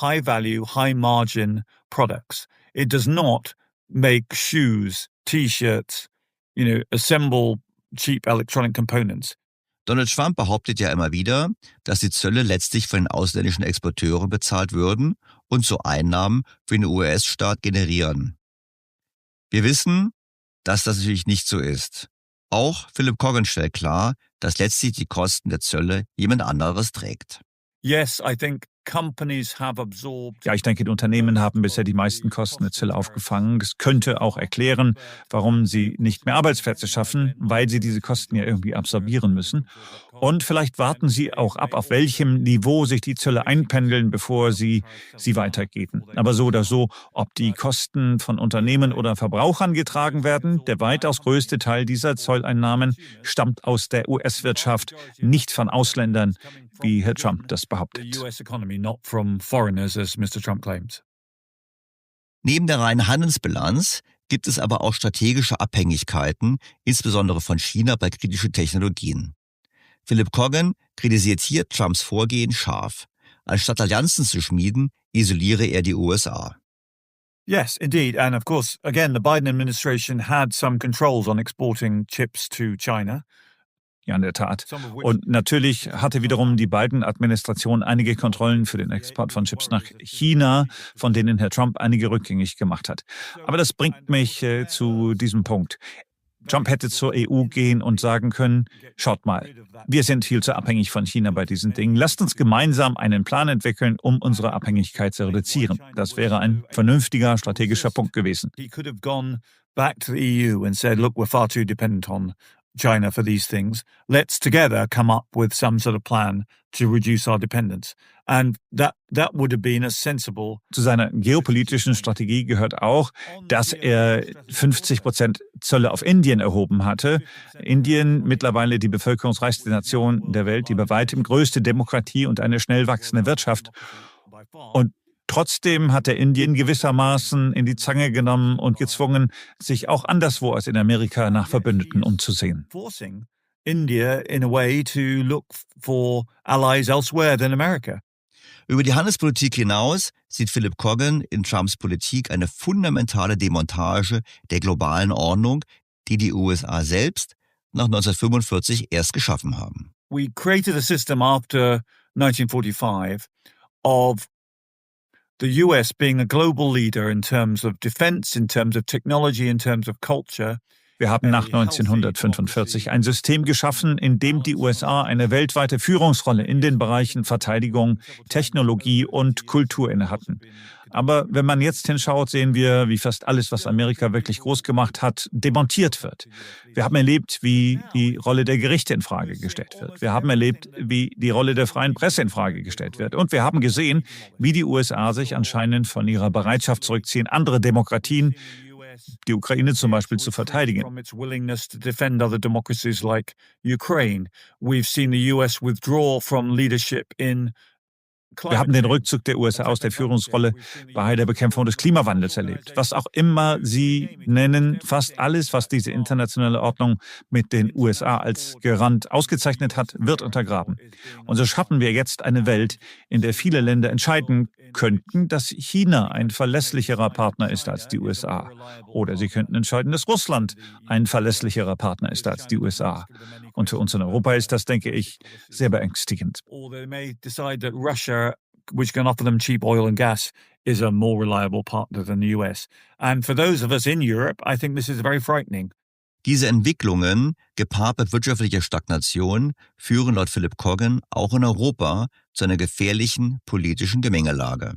High-value, high-margin products. It does not make shoes, T-shirts, assemble cheap electronic components. Donald Trump behauptet ja immer wieder, dass die Zölle letztlich von den ausländischen Exporteuren bezahlt würden und so Einnahmen für den US-Staat generieren. Wir wissen, dass das natürlich nicht so ist. Auch Philip Cogan stellt klar, dass letztlich die Kosten der Zölle jemand anderes trägt. Yes, I think Ja, ich denke, die Unternehmen haben bisher die meisten Kosten der Zölle aufgefangen. Das könnte auch erklären, warum sie nicht mehr Arbeitsplätze schaffen, weil sie diese Kosten ja irgendwie absorbieren müssen. Und vielleicht warten sie auch ab, auf welchem Niveau sich die Zölle einpendeln, bevor sie weitergehen. Aber so oder so, ob die Kosten von Unternehmen oder Verbrauchern getragen werden, der weitaus größte Teil dieser Zolleinnahmen stammt aus der US-Wirtschaft, nicht von Ausländern, wie Herr Trump das behauptet. Neben der reinen Handelsbilanz gibt es aber auch strategische Abhängigkeiten, insbesondere von China bei kritischen Technologien. Philip Cogan kritisiert hier Trumps Vorgehen scharf. Anstatt Allianzen zu schmieden, isoliere er die USA. Yes, indeed. And of course, again, the Biden administration had some controls on exporting chips to China. Ja, in der Tat. Und natürlich hatte wiederum die Biden-Administration einige Kontrollen für den Export von Chips nach China, von denen Herr Trump einige rückgängig gemacht hat. Aber das bringt mich zu diesem Punkt. Trump hätte zur EU gehen und sagen können, schaut mal, wir sind viel zu abhängig von China bei diesen Dingen. Lasst uns gemeinsam einen Plan entwickeln, um unsere Abhängigkeit zu reduzieren. Das wäre ein vernünftiger strategischer Punkt gewesen. He could have gone back to the EU and said, look, we're far too dependent on China for these things. Let's together come up with some sort of plan to reduce our dependence. And that would have been a sensible. Zu seiner geopolitischen Strategie gehört auch, dass er 50% Zölle auf Indien erhoben hatte. Indien, mittlerweile die bevölkerungsreichste Nation der Welt, die bei weitem größte Demokratie und eine schnell wachsende Wirtschaft. Und trotzdem hat er Indien gewissermaßen in die Zange genommen und gezwungen, sich auch anderswo als in Amerika nach Verbündeten umzusehen. India in a way to look for allies elsewhere than America. Über die Handelspolitik hinaus sieht Philip Cogan in Trumps Politik eine fundamentale Demontage der globalen Ordnung, die die USA selbst nach 1945 erst geschaffen haben. We created a system after 1945 of the US being a global leader in terms of defense, in terms of technology, in terms of culture. Wir haben nach 1945 ein System geschaffen, in dem die USA eine weltweite Führungsrolle in den Bereichen Verteidigung, Technologie und Kultur innehatten. Aber wenn man jetzt hinschaut, sehen wir, wie fast alles, was Amerika wirklich groß gemacht hat, demontiert wird. Wir haben erlebt, wie die Rolle der Gerichte in Frage gestellt wird. Wir haben erlebt, wie die Rolle der freien Presse in Frage gestellt wird. Und wir haben gesehen, wie die USA sich anscheinend von ihrer Bereitschaft zurückziehen, andere Demokratien, die Ukraine zum Beispiel, zu verteidigen. Wir haben den Rückzug der USA aus der Führungsrolle bei der Bekämpfung des Klimawandels erlebt. Was auch immer Sie nennen, fast alles, was diese internationale Ordnung mit den USA als Garant ausgezeichnet hat, wird untergraben. Und so schaffen wir jetzt eine Welt, in der viele Länder entscheiden könnten, dass China ein verlässlicherer Partner ist als die USA. Oder sie könnten entscheiden, dass Russland ein verlässlicherer Partner ist als die USA. Und für uns in Europa ist das, denke ich, sehr beängstigend. Which can offer them cheap oil and gas, is a more reliable partner than the US. And for those of us in Europe, I think this is very frightening. Diese Entwicklungen, gepaart mit wirtschaftlicher Stagnation, führen laut Philip Coggan auch in Europa zu einer gefährlichen politischen Gemengelage.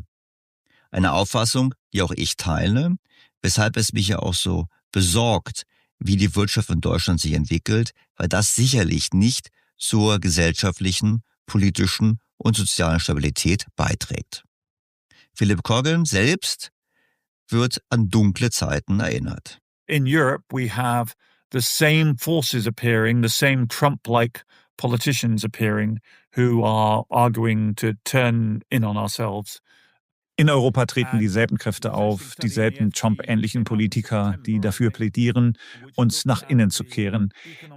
Eine Auffassung, die auch ich teile, weshalb es mich ja auch so besorgt, wie die Wirtschaft in Deutschland sich entwickelt, weil das sicherlich nicht zur gesellschaftlichen, politischen und sozialen Stabilität beiträgt. Philip Coggan selbst wird an dunkle Zeiten erinnert. In Europe we have the same forces appearing, the same Trump-like politicians appearing who are arguing to turn in on ourselves. In Europa treten dieselben Kräfte auf, dieselben Trump-ähnlichen Politiker, die dafür plädieren, uns nach innen zu kehren.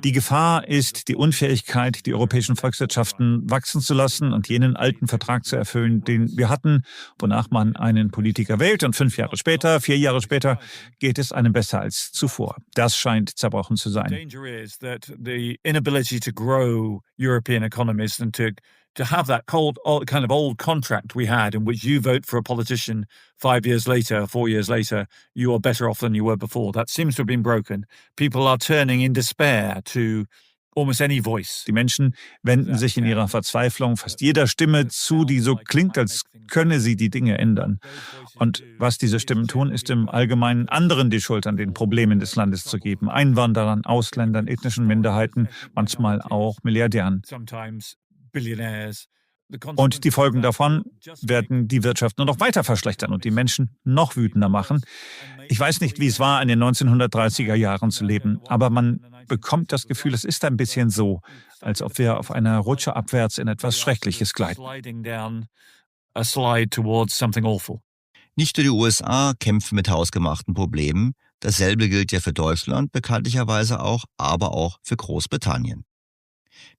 Die Gefahr ist die Unfähigkeit, die europäischen Volkswirtschaften wachsen zu lassen und jenen alten Vertrag zu erfüllen, den wir hatten, wonach man einen Politiker wählt und 4 Jahre später geht es einem besser als zuvor. Das scheint zerbrochen zu sein. To have that kind of old contract we had in which you vote for a politician 5 years later, 4 years later, you are better off than you were before. That seems to have been broken. People are turning in despair to almost any voice. Die Menschen wenden sich in ihrer Verzweiflung fast jeder Stimme zu, die so klingt, als könne sie die Dinge ändern. Und was diese Stimmen tun, ist im Allgemeinen anderen die Schuld an den Problemen des Landes zu geben. Einwanderern, Ausländern, ethnischen Minderheiten, manchmal auch Milliardären. Und die Folgen davon werden die Wirtschaft nur noch weiter verschlechtern und die Menschen noch wütender machen. Ich weiß nicht, wie es war, in den 1930er Jahren zu leben, aber man bekommt das Gefühl, es ist ein bisschen so, als ob wir auf einer Rutsche abwärts in etwas Schreckliches gleiten. Nicht nur die USA kämpfen mit hausgemachten Problemen, dasselbe gilt ja für Deutschland bekanntlicherweise auch, aber auch für Großbritannien.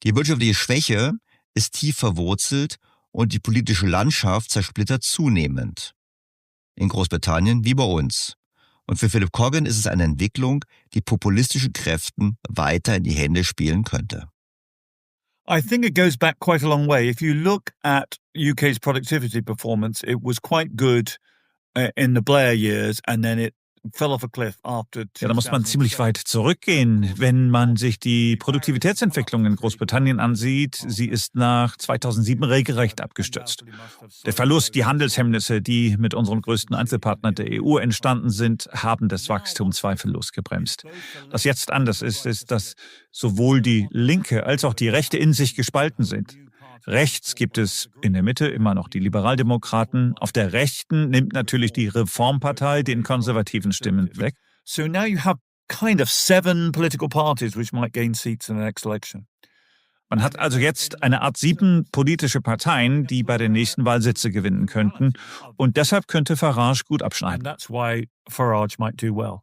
Die wirtschaftliche Schwäche ist tief verwurzelt und die politische Landschaft zersplittert zunehmend. In Großbritannien wie bei uns. Und für Philip Coggan ist es eine Entwicklung, die populistischen Kräften weiter in die Hände spielen könnte. I think it goes back quite a long way. If you look at UK's productivity performance, it was quite good in the Blair years and then it fell off a cliff after 2006. Ja, da muss man ziemlich weit zurückgehen, wenn man sich die Produktivitätsentwicklung in Großbritannien ansieht. Sie ist nach 2007 regelrecht abgestürzt. Der Verlust, die Handelshemmnisse, die mit unserem größten Einzelpartner der EU entstanden sind, haben das Wachstum zweifellos gebremst. Was jetzt anders ist, ist, dass sowohl die Linke als auch die Rechte in sich gespalten sind. Rechts gibt es in der Mitte immer noch die Liberaldemokraten. Auf der Rechten nimmt natürlich die Reformpartei den konservativen Stimmen weg. So now you have kind of 7 political parties which might gain seats in the next election. Man hat also jetzt eine Art 7 politische Parteien, die bei der nächsten Wahl Sitze gewinnen könnten. Und deshalb könnte Farage gut abschneiden. That's why Farage might do well.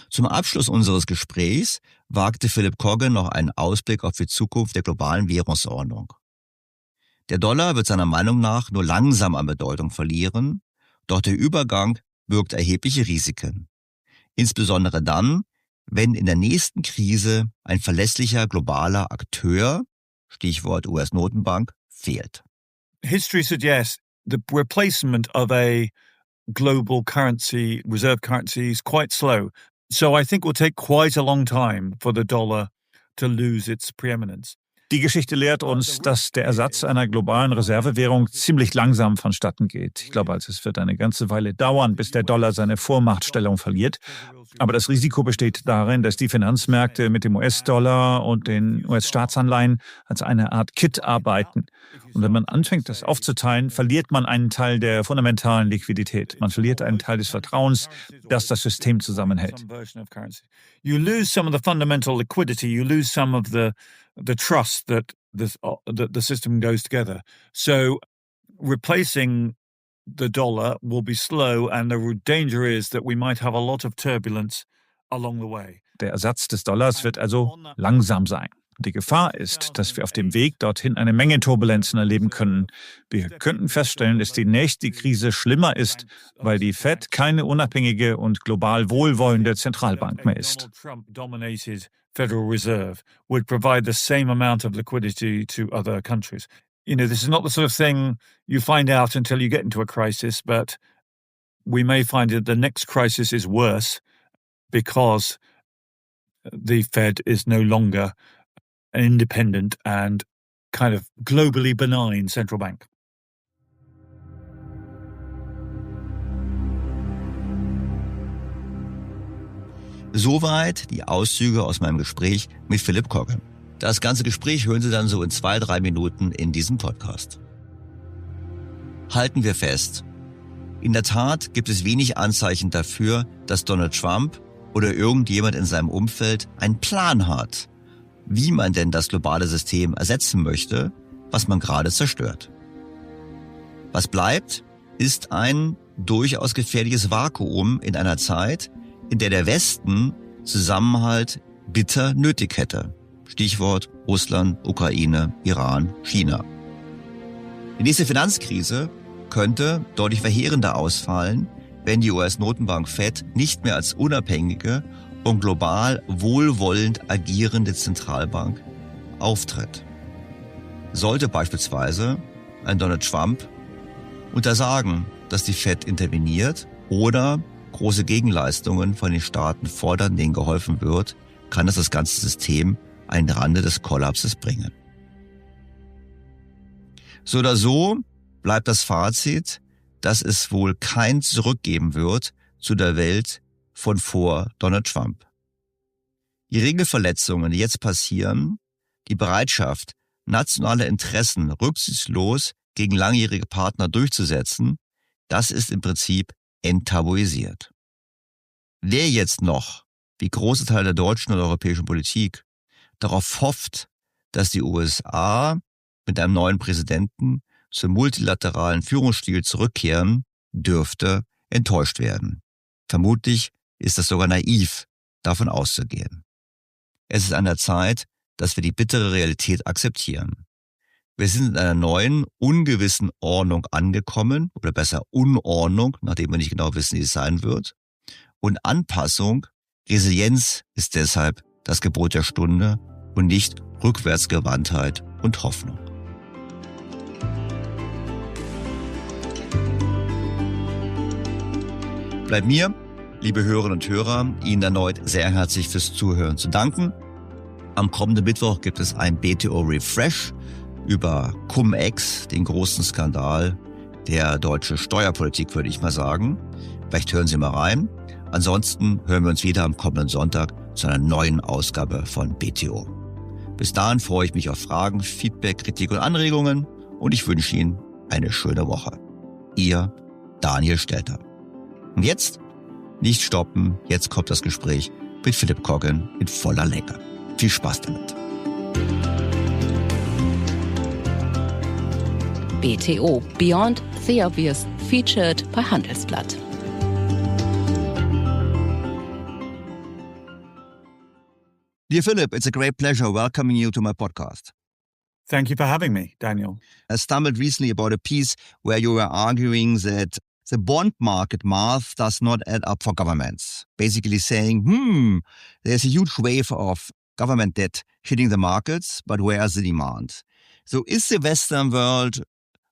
Zum Abschluss unseres Gesprächs wagte Philip Coggan noch einen Ausblick auf die Zukunft der globalen Währungsordnung. Der Dollar wird seiner Meinung nach nur langsam an Bedeutung verlieren, doch der Übergang birgt erhebliche Risiken. Insbesondere dann, wenn in der nächsten Krise ein verlässlicher globaler Akteur, Stichwort US-Notenbank, fehlt. History suggests the replacement of a global currency, reserve currency, is quite slow. So I think it will take quite a long time for the dollar to lose its preeminence. Die Geschichte lehrt uns, dass der Ersatz einer globalen Reservewährung ziemlich langsam vonstatten geht. Ich glaube, es wird eine ganze Weile dauern, bis der Dollar seine Vormachtstellung verliert. Aber das Risiko besteht darin, dass die Finanzmärkte mit dem US-Dollar und den US-Staatsanleihen als eine Art Kit arbeiten. Und wenn man anfängt, das aufzuteilen, verliert man einen Teil der fundamentalen Liquidität. Man verliert einen Teil des Vertrauens, das das System zusammenhält. You lose some of the fundamental liquidity. You lose some of the trust that the system goes together. So replacing the dollar will be slow, and the danger is that we might have a lot of turbulence along the way. Der Ersatz des Dollars wird also langsam sein. Die Gefahr ist, dass wir auf dem Weg dorthin eine Menge Turbulenzen erleben können. Wir könnten feststellen, dass die nächste Krise schlimmer ist, weil die Fed keine unabhängige und global wohlwollende Zentralbank mehr ist. Trump-dominated Federal Reserve would provide the same amount of liquidity to other countries. You know, this is not the sort of thing you find out until you get into a crisis, but we may find that the next crisis is worse because the Fed is no longer an independent and kind of globally benign central bank. Soweit die Auszüge aus meinem Gespräch mit Philip Coggan. Das ganze Gespräch hören Sie dann so in 2-3 Minuten in diesem Podcast. Halten wir fest. In der Tat gibt es wenig Anzeichen dafür, dass Donald Trump oder irgendjemand in seinem Umfeld einen Plan hat, wie man denn das globale System ersetzen möchte, was man gerade zerstört. Was bleibt, ist ein durchaus gefährliches Vakuum in einer Zeit, in der der Westen Zusammenhalt bitter nötig hätte. Stichwort Russland, Ukraine, Iran, China. Die nächste Finanzkrise könnte deutlich verheerender ausfallen, wenn die US-Notenbank Fed nicht mehr als unabhängige und global wohlwollend agierende Zentralbank auftritt. Sollte beispielsweise ein Donald Trump untersagen, dass die Fed interveniert oder große Gegenleistungen von den Staaten fordern, denen geholfen wird, kann das ganze System an den Rande des Kollapses bringen. So oder so bleibt das Fazit, dass es wohl kein Zurück geben wird zu der Welt von vor Donald Trump. Die Regelverletzungen, die jetzt passieren, die Bereitschaft, nationale Interessen rücksichtslos gegen langjährige Partner durchzusetzen, das ist im Prinzip enttabuisiert. Wer jetzt noch, wie große Teile der deutschen und europäischen Politik, darauf hofft, dass die USA mit einem neuen Präsidenten zum multilateralen Führungsstil zurückkehren, dürfte enttäuscht werden. Vermutlich ist es sogar naiv, davon auszugehen. Es ist an der Zeit, dass wir die bittere Realität akzeptieren. Wir sind in einer neuen, ungewissen Ordnung angekommen, oder besser Unordnung, nachdem wir nicht genau wissen, wie es sein wird. Und Anpassung, Resilienz ist deshalb das Gebot der Stunde und nicht Rückwärtsgewandtheit und Hoffnung. Bleibt mir, liebe Hörerinnen und Hörer, Ihnen erneut sehr herzlich fürs Zuhören zu danken. Am kommenden Mittwoch gibt es ein BTO Refresh über Cum-Ex, den großen Skandal der deutschen Steuerpolitik, würde ich mal sagen. Vielleicht hören Sie mal rein. Ansonsten hören wir uns wieder am kommenden Sonntag zu einer neuen Ausgabe von BTO. Bis dahin freue ich mich auf Fragen, Feedback, Kritik und Anregungen und ich wünsche Ihnen eine schöne Woche. Ihr Daniel Stelter. Und jetzt nicht stoppen, jetzt kommt das Gespräch mit Philip Coggan in voller Länge. Viel Spaß damit. BTO Beyond the Obvious, featured bei Handelsblatt. Dear Philip, it's a great pleasure welcoming you to my podcast. Thank you for having me, Daniel. I stumbled recently about a piece where you were arguing that the bond market math does not add up for governments. Basically saying, there's a huge wave of government debt hitting the markets, but where is the demand? So is the Western world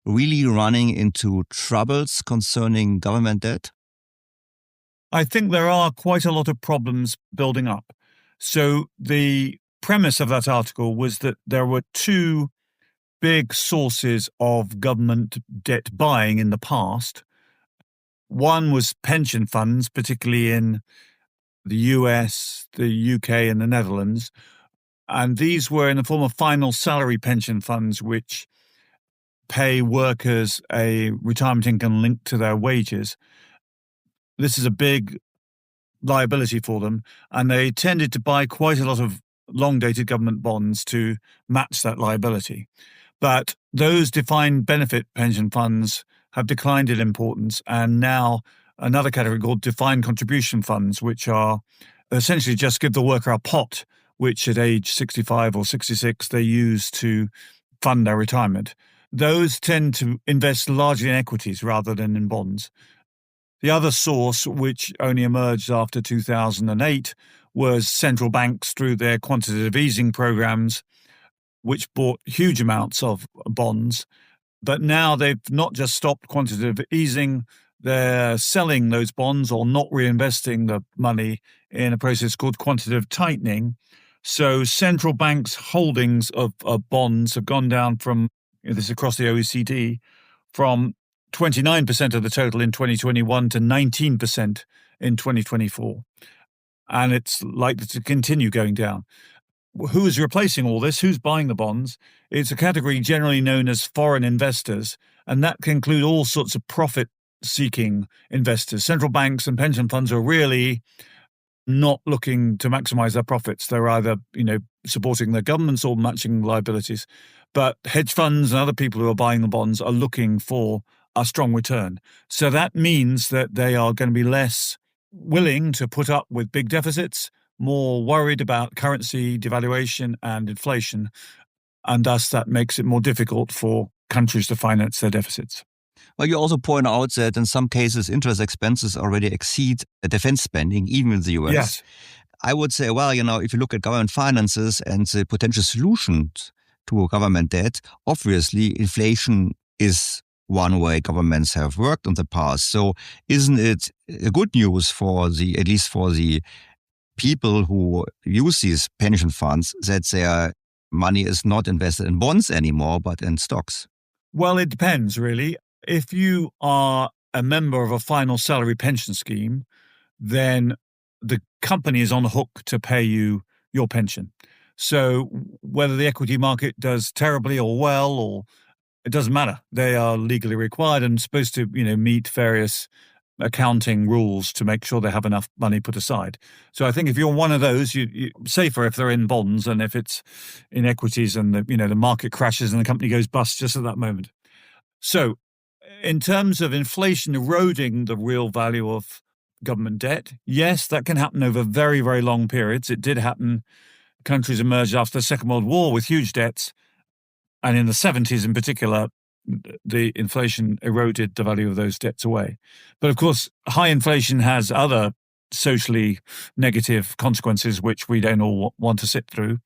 really running into troubles concerning government debt? I think there are quite a lot of problems building up. So the premise of that article was that there were two big sources of government debt buying in the past. One was pension funds, particularly in the US, the UK, and the Netherlands. And these were in the form of final salary pension funds, which pay workers a retirement income linked to their wages. This is a big liability for them, and they tended to buy quite a lot of long-dated government bonds to match that liability. But those defined benefit pension funds have declined in importance, and now another category called defined contribution funds, which are essentially just give the worker a pot, which at age 65 or 66 they use to fund their retirement. Those tend to invest largely in equities rather than in bonds. The other source, which only emerged after 2008, was central banks through their quantitative easing programs, which bought huge amounts of bonds. But now they've not just stopped quantitative easing, they're selling those bonds or not reinvesting the money in a process called quantitative tightening. So central banks' holdings of bonds have gone down from, this is across the OECD, from 29% of the total in 2021 to 19% in 2024. And it's likely to continue going down. Who is replacing all this? Who's buying the bonds? It's a category generally known as foreign investors, and that can include all sorts of profit-seeking investors. Central banks and pension funds are really not looking to maximize their profits. They're either, supporting their governments or matching liabilities. But hedge funds and other people who are buying the bonds are looking for a strong return. So that means that they are going to be less willing to put up with big deficits, more worried about currency devaluation and inflation, and thus that makes it more difficult for countries to finance their deficits. Well, you also point out that in some cases, interest expenses already exceed defense spending, even in the US. Yes. I would say, well, if you look at government finances and the potential solutions to government debt, obviously inflation is one way governments have worked in the past. So isn't it good news at least for the people who use these pension funds, that their money is not invested in bonds anymore, but in stocks? Well, it depends, really. If you are a member of a final salary pension scheme, then the company is on the hook to pay you your pension. So whether the equity market does terribly or well, or it doesn't matter. They are legally required and supposed to, meet various accounting rules to make sure they have enough money put aside. So I think if you're one of those, you're safer if they're in bonds than if it's in equities and the market crashes and the company goes bust just at that moment. So in terms of inflation eroding the real value of government debt, yes, that can happen over very, very long periods. It did happen. Countries emerged after the Second World War with huge debts. And in the 70s in particular, the inflation eroded the value of those debts away. But of course, high inflation has other socially negative consequences, which we don't all want to sit through.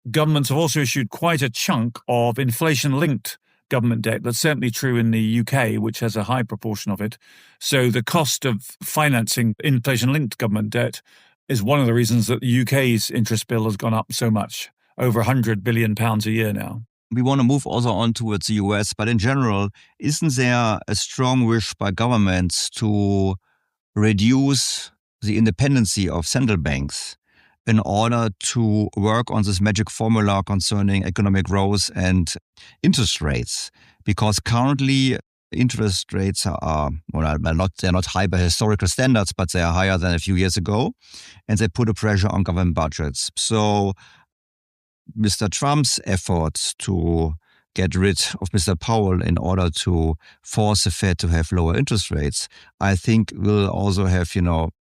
Governments have also issued quite a chunk of inflation-linked government debt. That's certainly true in the UK, which has a high proportion of it. So the cost of financing inflation-linked government debt is one of the reasons that the UK's interest bill has gone up so much, over £100 billion a year now. We want to move also on towards the US, but in general, isn't there a strong wish by governments to reduce the independency of central banks in order to work on this magic formula concerning economic growth and interest rates? Because currently interest rates are, they're not high by historical standards, but they are higher than a few years ago, and they put a pressure on government budgets. So Mr. Trump's efforts to get rid of Mr. Powell in order to force the Fed to have lower interest rates, I think will also have,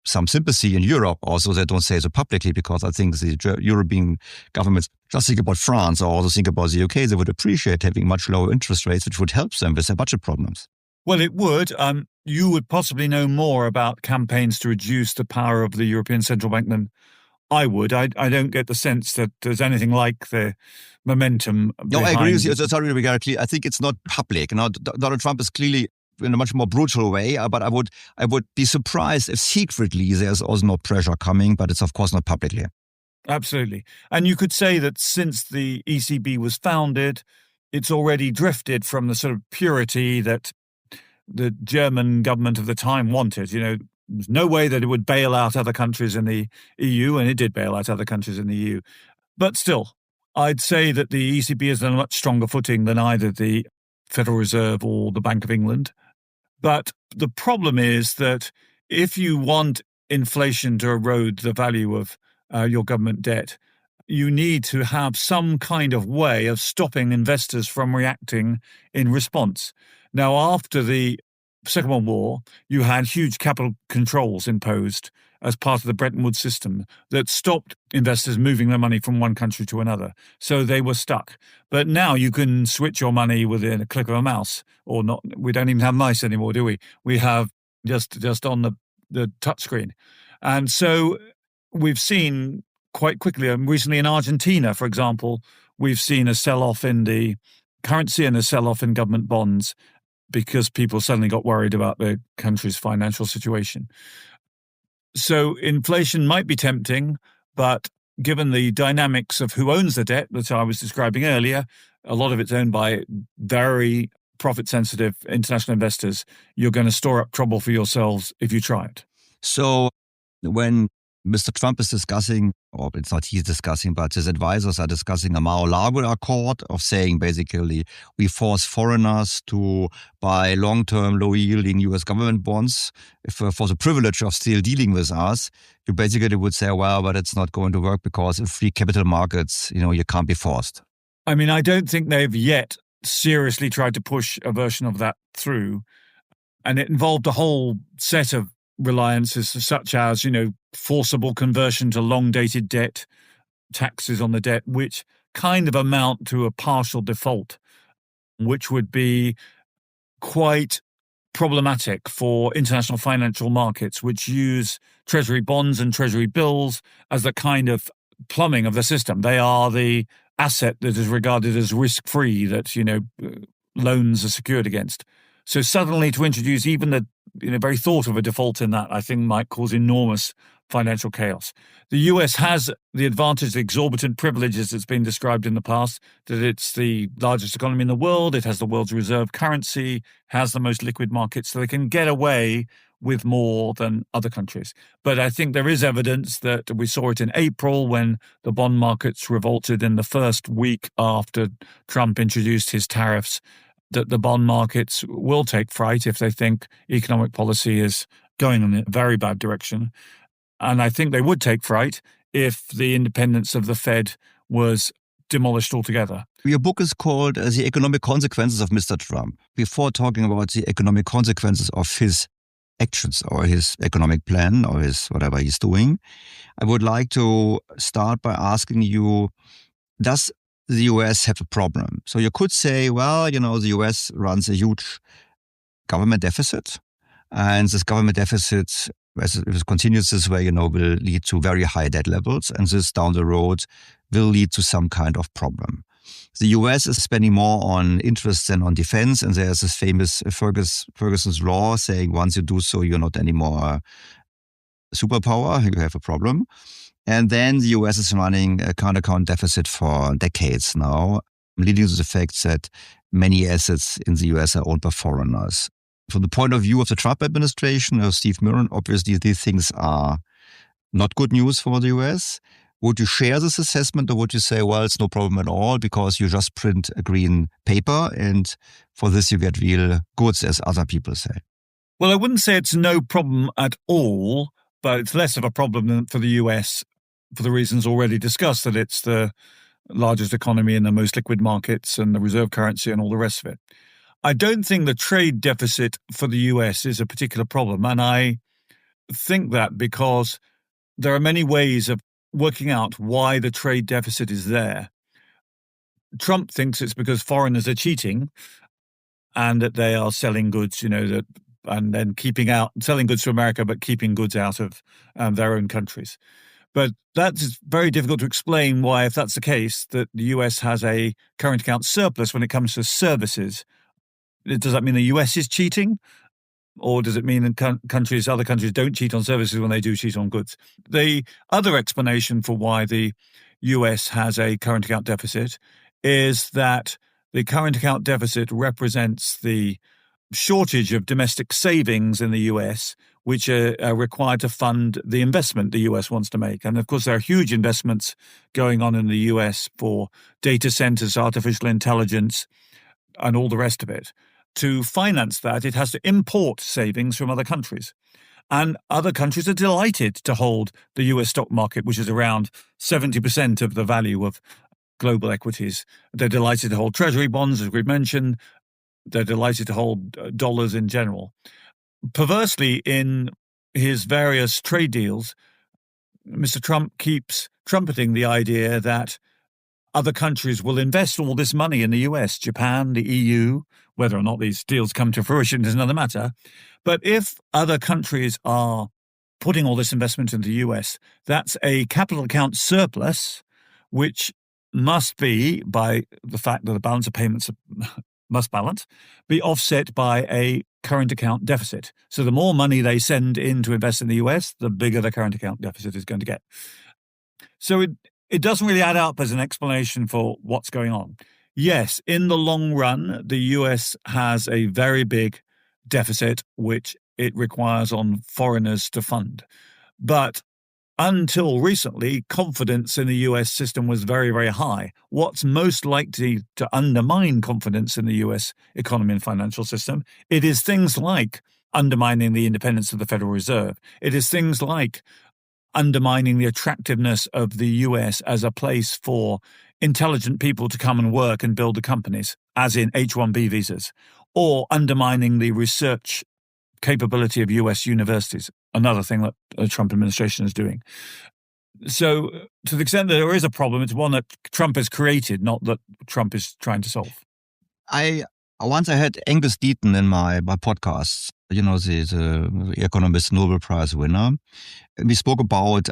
some sympathy in Europe. Also, they don't say so publicly, because I think the European governments just think about France or also think about the UK. They would appreciate having much lower interest rates, which would help them with their budget problems. Well, it would. You would possibly know more about campaigns to reduce the power of the European Central Bank than I would. I don't get the sense that there's anything like the momentum. No, I agree with you. Sorry, I think it's not public. Donald Trump is clearly in a much more brutal way. But I would be surprised if secretly there's also no pressure coming, but it's of course not publicly. Absolutely. And you could say that since the ECB was founded, it's already drifted from the sort of purity that the German government of the time wanted. There's no way that it would bail out other countries in the EU, and it did bail out other countries in the EU. But still, I'd say that the ECB is on a much stronger footing than either the Federal Reserve or the Bank of England. But the problem is that if you want inflation to erode the value of your government debt, you need to have some kind of way of stopping investors from reacting in response. Now, after the Second World War, you had huge capital controls imposed as part of the Bretton Woods system that stopped investors moving their money from one country to another. So they were stuck. But now you can switch your money within a click of a mouse, or not. We don't even have mice anymore, do we? We have just on the touchscreen. And so we've seen quite quickly, recently in Argentina, for example, we've seen a sell-off in the currency and a sell-off in government bonds because people suddenly got worried about the country's financial situation. So inflation might be tempting, but given the dynamics of who owns the debt that I was describing earlier, a lot of it's owned by very profit-sensitive international investors. You're going to store up trouble for yourselves if you try it. So when Mr. Trump is discussing, or it's not he's discussing, but his advisors are discussing a Mar-a-Lago Accord of saying basically we force foreigners to buy long-term, low-yielding U.S. government bonds for the privilege of still dealing with us. You basically would say, well, but it's not going to work because in free capital markets, you can't be forced. I mean, I don't think they've yet seriously tried to push a version of that through. And it involved a whole set of reliances such as, forcible conversion to long-dated debt, taxes on the debt, which kind of amount to a partial default, which would be quite problematic for international financial markets, which use treasury bonds and treasury bills as the kind of plumbing of the system. They are the asset that is regarded as risk-free that, loans are secured against. So suddenly to introduce even the very thought of a default in that, I think might cause enormous financial chaos. The US has the advantage, the exorbitant privileges that's been described in the past, that it's the largest economy in the world, it has the world's reserve currency, has the most liquid markets, so they can get away with more than other countries. But I think there is evidence that we saw it in April when the bond markets revolted in the first week after Trump introduced his tariffs, that the bond markets will take fright if they think economic policy is going in a very bad direction. And I think they would take fright if the independence of the Fed was demolished altogether. Your book is called The Economic Consequences of Mr. Trump. Before talking about the economic consequences of his actions or his economic plan or his whatever he's doing, I would like to start by asking you, does the US have a problem? So you could say, well, the US runs a huge government deficit, and this government deficit, if it continues this way, will lead to very high debt levels, and this down the road will lead to some kind of problem. The US is spending more on interest than on defense, and there's this famous Ferguson's law saying once you do so, you're not anymore a superpower, you have a problem. And then the US is running a current account deficit for decades now, leading to the fact that many assets in the US are owned by foreigners. From the point of view of the Trump administration, or Steve Bannon, obviously these things are not good news for the US. Would you share this assessment, or would you say, well, it's no problem at all because you just print a green paper and for this you get real goods, as other people say? Well, I wouldn't say it's no problem at all, but it's less of a problem than for the US for the reasons already discussed, that it's the largest economy in the most liquid markets and the reserve currency and all the rest of it. I don't think the trade deficit for the US is a particular problem, and I think that because there are many ways of working out why the trade deficit is there. Trump thinks it's because foreigners are cheating and that they are selling goods, and then selling goods to America, but keeping goods out of their own countries. But that's very difficult to explain why, if that's the case, that the US has a current account surplus when it comes to services. Does that mean the US is cheating? Or does it mean other countries don't cheat on services when they do cheat on goods? The other explanation for why the US has a current account deficit is that the current account deficit represents the shortage of domestic savings in the US, which are required to fund the investment the US wants to make. And of course, there are huge investments going on in the US for data centers, artificial intelligence, and all the rest of it. To finance that, it has to import savings from other countries. And other countries are delighted to hold the US stock market, which is around 70% of the value of global equities. They're delighted to hold treasury bonds, as we've mentioned. They're delighted to hold dollars in general. Perversely, in his various trade deals, Mr. Trump keeps trumpeting the idea that other countries will invest all this money in the US, Japan, the EU. Whether or not these deals come to fruition is another matter. But if other countries are putting all this investment in the US, that's a capital account surplus, which must be, by the fact that the balance of payments must balance, be offset by a current account deficit. So the more money they send in to invest in the US, the bigger the current account deficit is going to get. So it doesn't really add up as an explanation for what's going on. Yes, in the long run, the US has a very big deficit, which it requires on foreigners to fund. But until recently, confidence in the US system was very, very high. What's most likely to undermine confidence in the US economy and financial system? It is things like undermining the independence of the Federal Reserve. It is things like undermining the attractiveness of the US as a place for intelligent people to come and work and build the companies, as in H-1B visas, or undermining the research capability of US universities, another thing that the Trump administration is doing. So to the extent that there is a problem, it's one that Trump has created, not that Trump is trying to solve. Once I had Angus Deaton in my podcast, the economist Nobel Prize winner. We spoke about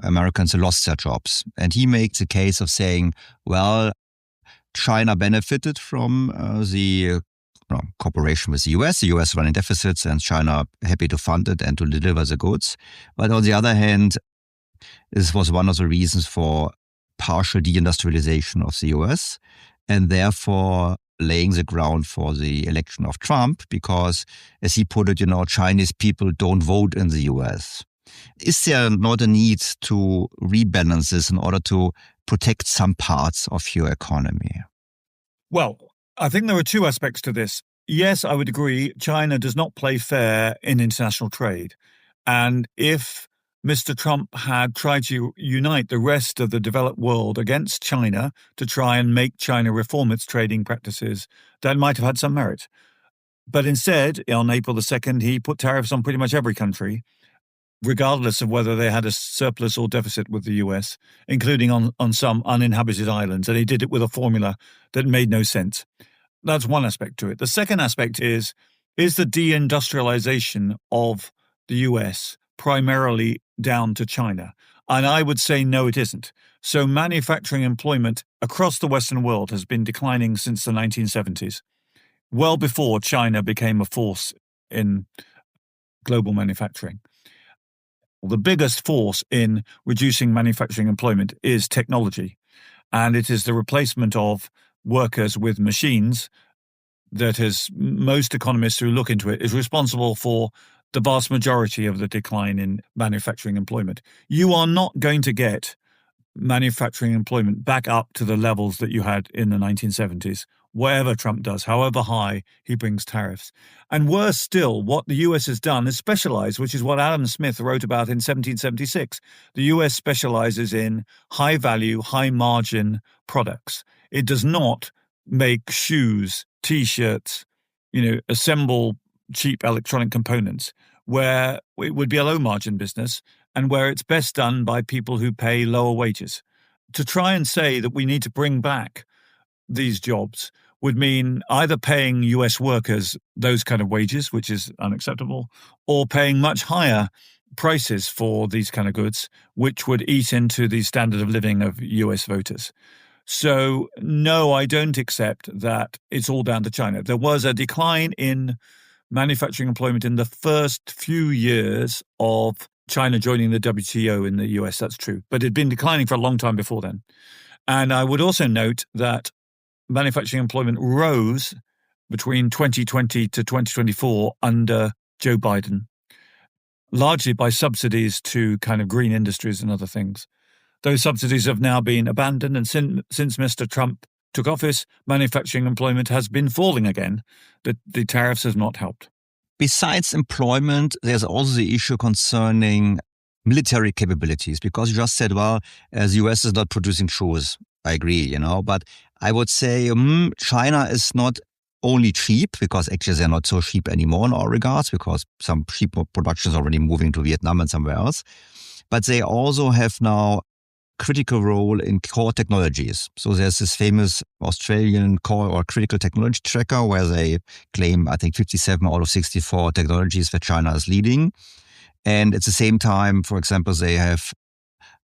Americans who lost their jobs. And he makes a case of saying, well, China benefited from the cooperation with the US running deficits and China happy to fund it and to deliver the goods. But on the other hand, this was one of the reasons for partial deindustrialization of the US and therefore laying the ground for the election of Trump because, as he put it, Chinese people don't vote in the US. Is there not a need to rebalance this in order to protect some parts of your economy? Well, I think there are two aspects to this. Yes, I would agree. China does not play fair in international trade. And if Mr. Trump had tried to unite the rest of the developed world against China to try and make China reform its trading practices, that might have had some merit. But instead, on April the 2nd, he put tariffs on pretty much every country, regardless of whether they had a surplus or deficit with the US, including on some uninhabited islands. And he did it with a formula that made no sense. That's one aspect to it. The second aspect is the deindustrialization of the US primarily down to China? And I would say no, it isn't. So manufacturing employment across the Western world has been declining since the 1970s, well before China became a force in global manufacturing. The biggest force in reducing manufacturing employment is technology, and it is the replacement of workers with machines that, as most economists who look into it, is responsible for the vast majority of the decline in manufacturing employment. You are not going to get manufacturing employment back up to the levels that you had in the 1970s, whatever Trump does, however high he brings tariffs. And worse still, what the US has done is specialize, which is what Adam Smith wrote about in 1776. The US specializes in high-value, high-margin products. It does not make shoes, T-shirts, assemble cheap electronic components, where it would be a low-margin business and where it's best done by people who pay lower wages. To try and say that we need to bring back these jobs would mean either paying US workers those kind of wages, which is unacceptable, or paying much higher prices for these kind of goods, which would eat into the standard of living of US voters. So, no, I don't accept that it's all down to China. There was a decline in manufacturing employment in the first few years of China joining the WTO in the US, that's true. But it had been declining for a long time before then. And I would also note that manufacturing employment rose between 2020 to 2024 under Joe Biden, largely by subsidies to kind of green industries and other things. Those subsidies have now been abandoned, and since Mr. Trump took office, manufacturing employment has been falling again. The tariffs have not helped. Besides employment, there's also the issue concerning military capabilities, because you just said, well, the US is not producing troops. I agree, but I would say China is not only cheap, because actually they're not so cheap anymore in all regards, because some cheap production is already moving to Vietnam and somewhere else. But they also have now critical role in core technologies. So there's this famous Australian core or critical technology tracker where they claim, I think, 57 out of 64 technologies that China is leading. And at the same time, for example, they have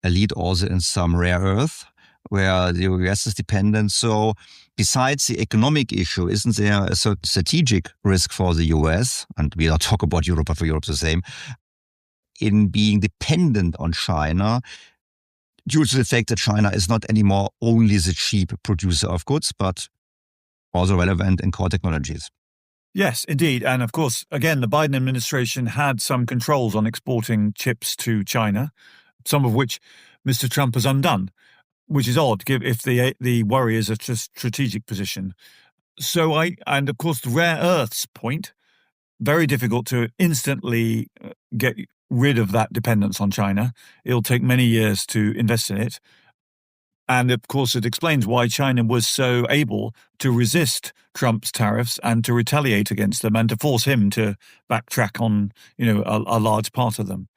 a lead also in some rare earth where the US is dependent. So besides the economic issue, isn't there a certain strategic risk for the US? And we don't talk about Europe, but for Europe the same, in being dependent on China, due to the fact that China is not anymore only the cheap producer of goods, but also relevant in core technologies. Yes, indeed. And of course, again, the Biden administration had some controls on exporting chips to China, some of which Mr. Trump has undone, which is odd if the worry is a strategic position. And of course, the rare earths point, very difficult to instantly get rid of that dependence on China. It'll take many years to invest in it. And of course, it explains why China was so able to resist Trump's tariffs and to retaliate against them and to force him to backtrack on, a large part of them.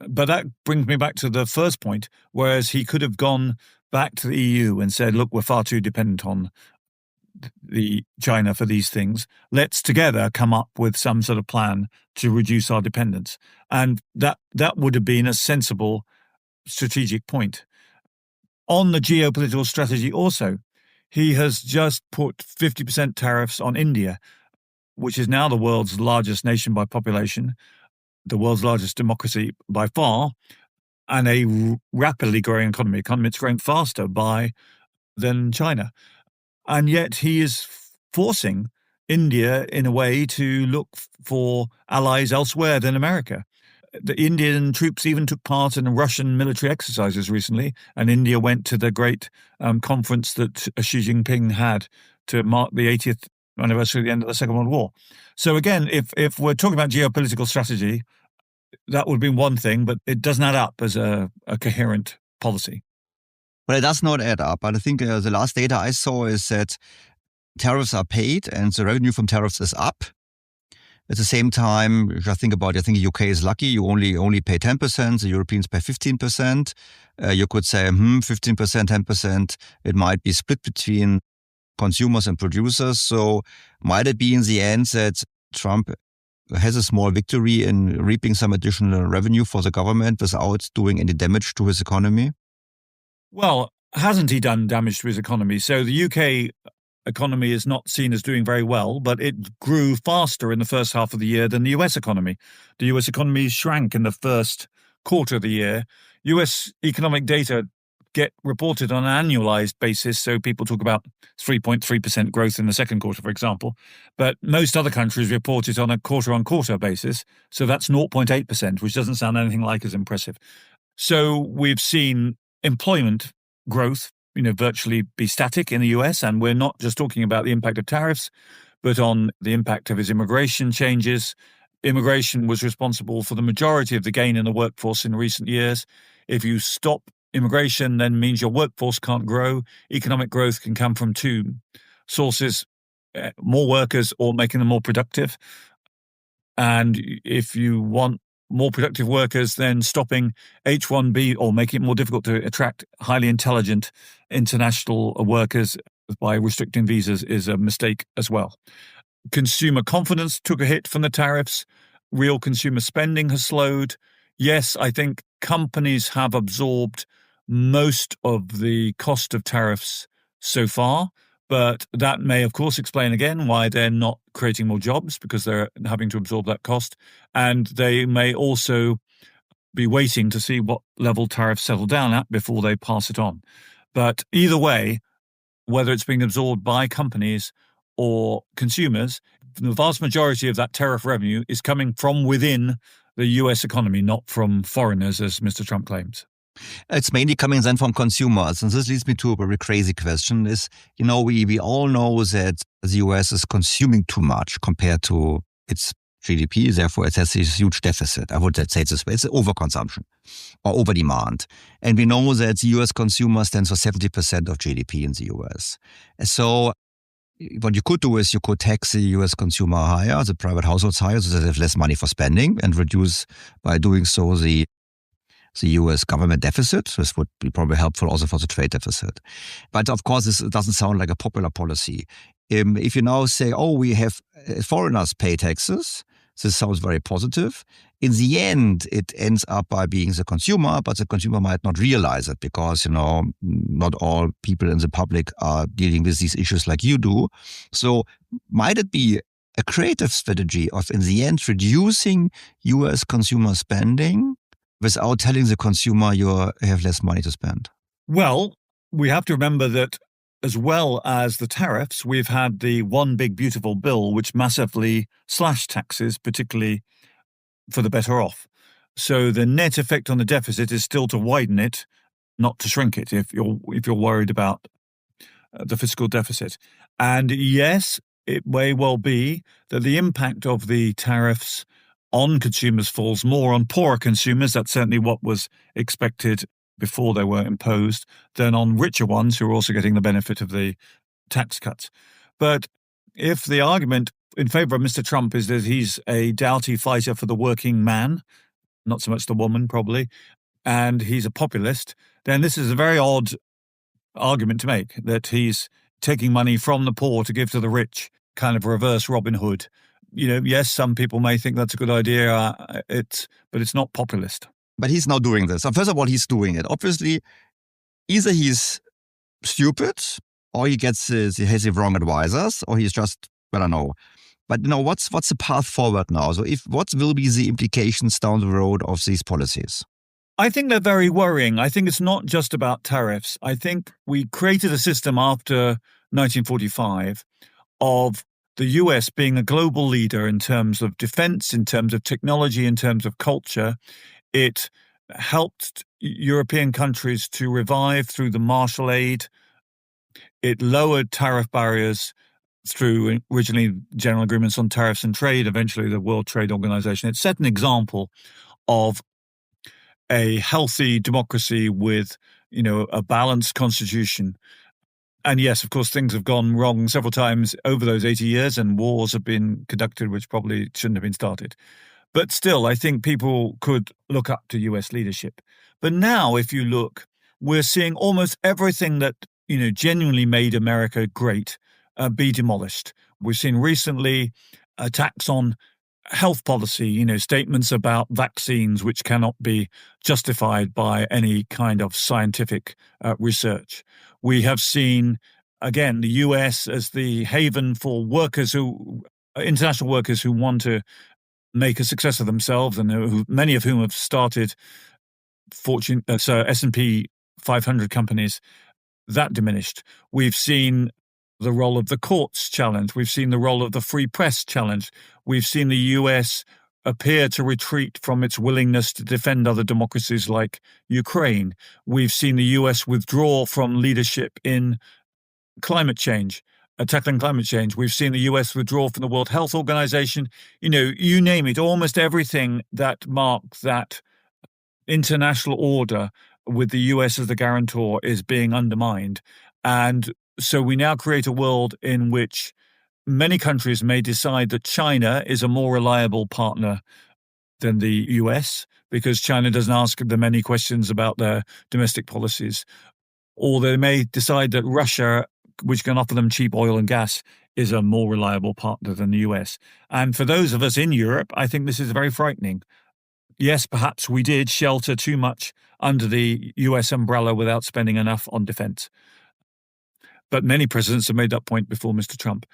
But that brings me back to the first point, whereas he could have gone back to the EU and said, look, we're far too dependent on the China for these things. Let's together come up with some sort of plan to reduce our dependence. And that would have been a sensible strategic point. On the geopolitical strategy also, he has just put 50% tariffs on India, which is now the world's largest nation by population, the world's largest democracy by far, and a rapidly growing economy. It's growing faster than China. And yet he is forcing India, in a way, to look for allies elsewhere than America. The Indian troops even took part in Russian military exercises recently, and India went to the great conference that Xi Jinping had to mark the 80th anniversary of the end of the Second World War. So again, if we're talking about geopolitical strategy, that would be one thing, but it doesn't add up as a coherent policy. Well, it does not add up. But I think the last data I saw is that tariffs are paid and the revenue from tariffs is up. At the same time, if I think about it, I think the UK is lucky. You only pay 10%. The Europeans pay 15%. You could say 15%, 10%. It might be split between consumers and producers. So might it be in the end that Trump has a small victory in reaping some additional revenue for the government without doing any damage to his economy? Well, hasn't he done damage to his economy? So the UK economy is not seen as doing very well, but it grew faster in the first half of the year than the US economy. The US economy shrank in the first quarter of the year. US economic data get reported on an annualized basis, so people talk about 3.3% growth in the second quarter, for example. But most other countries report it on a quarter-on-quarter basis, so that's 0.8%, which doesn't sound anything like as impressive. So we've seen employment growth, virtually be static in the US, and we're not just talking about the impact of tariffs, but on the impact of his immigration changes. Immigration was responsible for the majority of the gain in the workforce in recent years. If you stop immigration, then means your workforce can't grow. Economic growth can come from two sources, more workers or making them more productive. And if you want more productive workers, then stopping H-1B or making it more difficult to attract highly intelligent international workers by restricting visas is a mistake as well. Consumer confidence took a hit from the tariffs. Real consumer spending has slowed. Yes, I think companies have absorbed most of the cost of tariffs so far. But that may, of course, explain again why they're not creating more jobs, because they're having to absorb that cost. And they may also be waiting to see what level tariffs settle down at before they pass it on. But either way, whether it's being absorbed by companies or consumers, the vast majority of that tariff revenue is coming from within the US economy, not from foreigners, as Mr. Trump claims. It's mainly coming then from consumers. And this leads me to a very crazy question is, we all know that the US is consuming too much compared to its GDP. Therefore, it has this huge deficit. I would say it this way. It's overconsumption or overdemand. And we know that the US consumer stands for 70% of GDP in the US. So what you could do is you could tax the US consumer higher, the private households higher, so that they have less money for spending, and reduce by doing so the US government deficit. This would be probably helpful also for the trade deficit. But of course, this doesn't sound like a popular policy. If you now say, we have foreigners pay taxes, this sounds very positive. In the end, it ends up by being the consumer, but the consumer might not realize it because, not all people in the public are dealing with these issues like you do. So might it be a creative strategy of, in the end, reducing US consumer spending without telling the consumer you have less money to spend? Well, we have to remember that as well as the tariffs, we've had the One Big Beautiful Bill, which massively slashed taxes, particularly for the better off. So the net effect on the deficit is still to widen it, not to shrink it, if you're worried about the fiscal deficit. And yes, it may well be that the impact of the tariffs on consumers falls more on poorer consumers. That's certainly what was expected before they were imposed, than on richer ones who are also getting the benefit of the tax cuts. But if the argument in favor of Mr. Trump is that he's a doughty fighter for the working man, not so much the woman probably, and he's a populist, then this is a very odd argument to make, that he's taking money from the poor to give to the rich, kind of reverse Robin Hood. Yes, some people may think that's a good idea, but it's not populist. But he's now doing this. So first of all, he's doing it. Obviously, either he's stupid, or he has the wrong advisors, or he's just, I don't know. But what's the path forward now? So what will be the implications down the road of these policies? I think they're very worrying. I think it's not just about tariffs. I think we created a system after 1945 of the US being a global leader in terms of defense, in terms of technology, in terms of culture. It helped European countries to revive through the Marshall Aid. It lowered tariff barriers through originally general agreements on tariffs and trade, eventually the World Trade Organization. It set an example of a healthy democracy with, a balanced constitution. And yes, of course, things have gone wrong several times over those 80 years, and wars have been conducted which probably shouldn't have been started. But still, I think people could look up to US leadership. But now, if you look, we're seeing almost everything that, genuinely made America great be demolished. We've seen recently attacks on health policy, statements about vaccines which cannot be justified by any kind of scientific research. We have seen, again, the US as the haven for international workers who want to make a success of themselves, and many of whom have started S&P 500 companies. That diminished. We've seen the role of the courts challenge. We've seen the role of the free press challenge. We've seen the US appear to retreat from its willingness to defend other democracies like Ukraine. We've seen the US withdraw from leadership in climate change. Tackling climate change. We've seen the US withdraw from the World Health Organization. You name it, almost everything that marked that international order with the US as the guarantor is being undermined. And so we now create a world in which many countries may decide that China is a more reliable partner than the US because China doesn't ask them any questions about their domestic policies. Or they may decide that Russia, which can offer them cheap oil and gas, is a more reliable partner than the US. And for those of us in Europe, I think this is very frightening. yes, perhaps we did shelter too much under the US umbrella without spending enough on defense. But many presidents have made that point before Mr. Trump.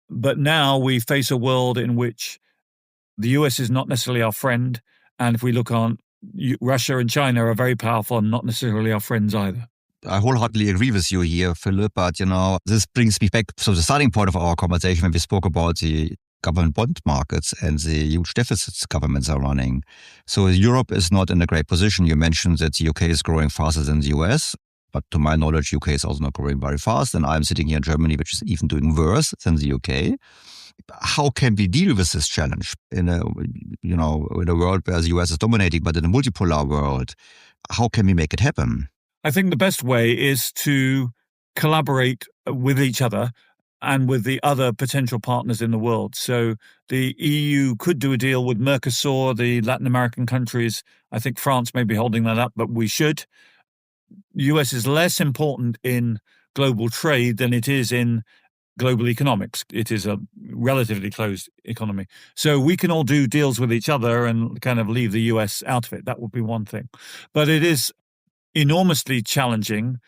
But now we face a world in which the US is not necessarily our friend. And if we look on, Russia and China are very powerful and not necessarily our friends either. I wholeheartedly agree with you here, Philip, but, this brings me back to the starting point of our conversation when we spoke about the government bond markets and the huge deficits governments are running. So Europe is not in a great position. You mentioned that the UK is growing faster than the US, but to my knowledge, UK is also not growing very fast. And I'm sitting here in Germany, which is even doing worse than the UK. How can we deal with this challenge in a world where the US is dominating, but in a multipolar world? How can we make it happen? I think the best way is to collaborate with each other and with the other potential partners in the world. So the EU could do a deal with Mercosur, the Latin American countries. I think France may be holding that up, but we should. The US is less important in global trade than it is in global economics. It is a relatively closed economy. So we can all do deals with each other and kind of leave the US out of it. That would be one thing. But it is enormously challenging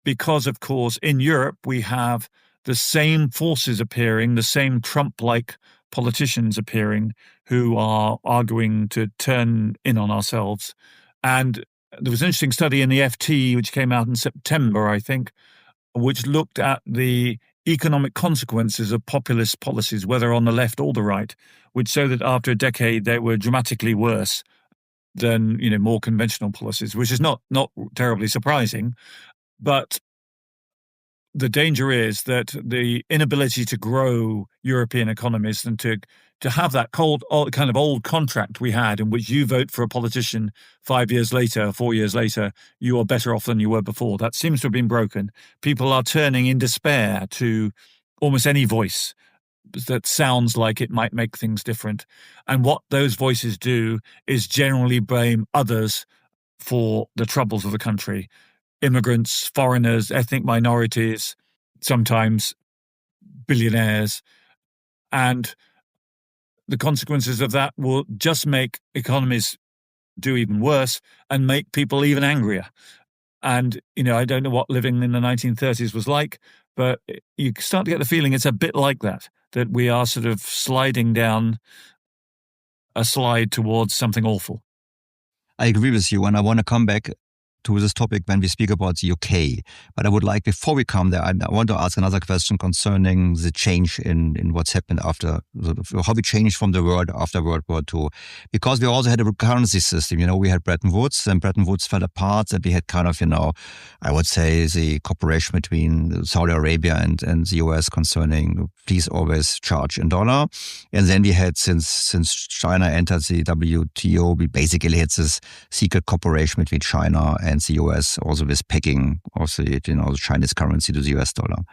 because, of course, in Europe, we have the same forces appearing, the same Trump-like politicians appearing who are arguing to turn in on ourselves. And there was an interesting study in the FT, which came out in September, I think, which looked at the economic consequences of populist policies, whether on the left or the right, which showed that after a decade, they were dramatically worse than, more conventional policies, which is not terribly surprising. But the danger is that the inability to grow European economies and to have that kind of old contract we had in which you vote for a politician 5 years later, 4 years later, you are better off than you were before. That seems to have been broken. People are turning in despair to almost any voice that sounds like it might make things different. And what those voices do is generally blame others for the troubles of the country. Immigrants, foreigners, ethnic minorities, sometimes billionaires. And the consequences of that will just make economies do even worse and make people even angrier. And, I don't know what living in the 1930s was like, but you start to get the feeling it's a bit like that we are sort of sliding down a slide towards something awful. I agree with you, and I want to come back to this topic when we speak about the UK. But I would like, before we come there, I want to ask another question concerning the change in what's happened after, how we changed from the world after World War II. Because we also had a currency system. We had Bretton Woods, and Bretton Woods fell apart, and we had kind of, I would say the cooperation between Saudi Arabia and the US concerning please always charge in dollar. And then we had, since China entered the WTO, we basically had this secret cooperation between China and the US, also with pegging of the Chinese currency to the US dollar.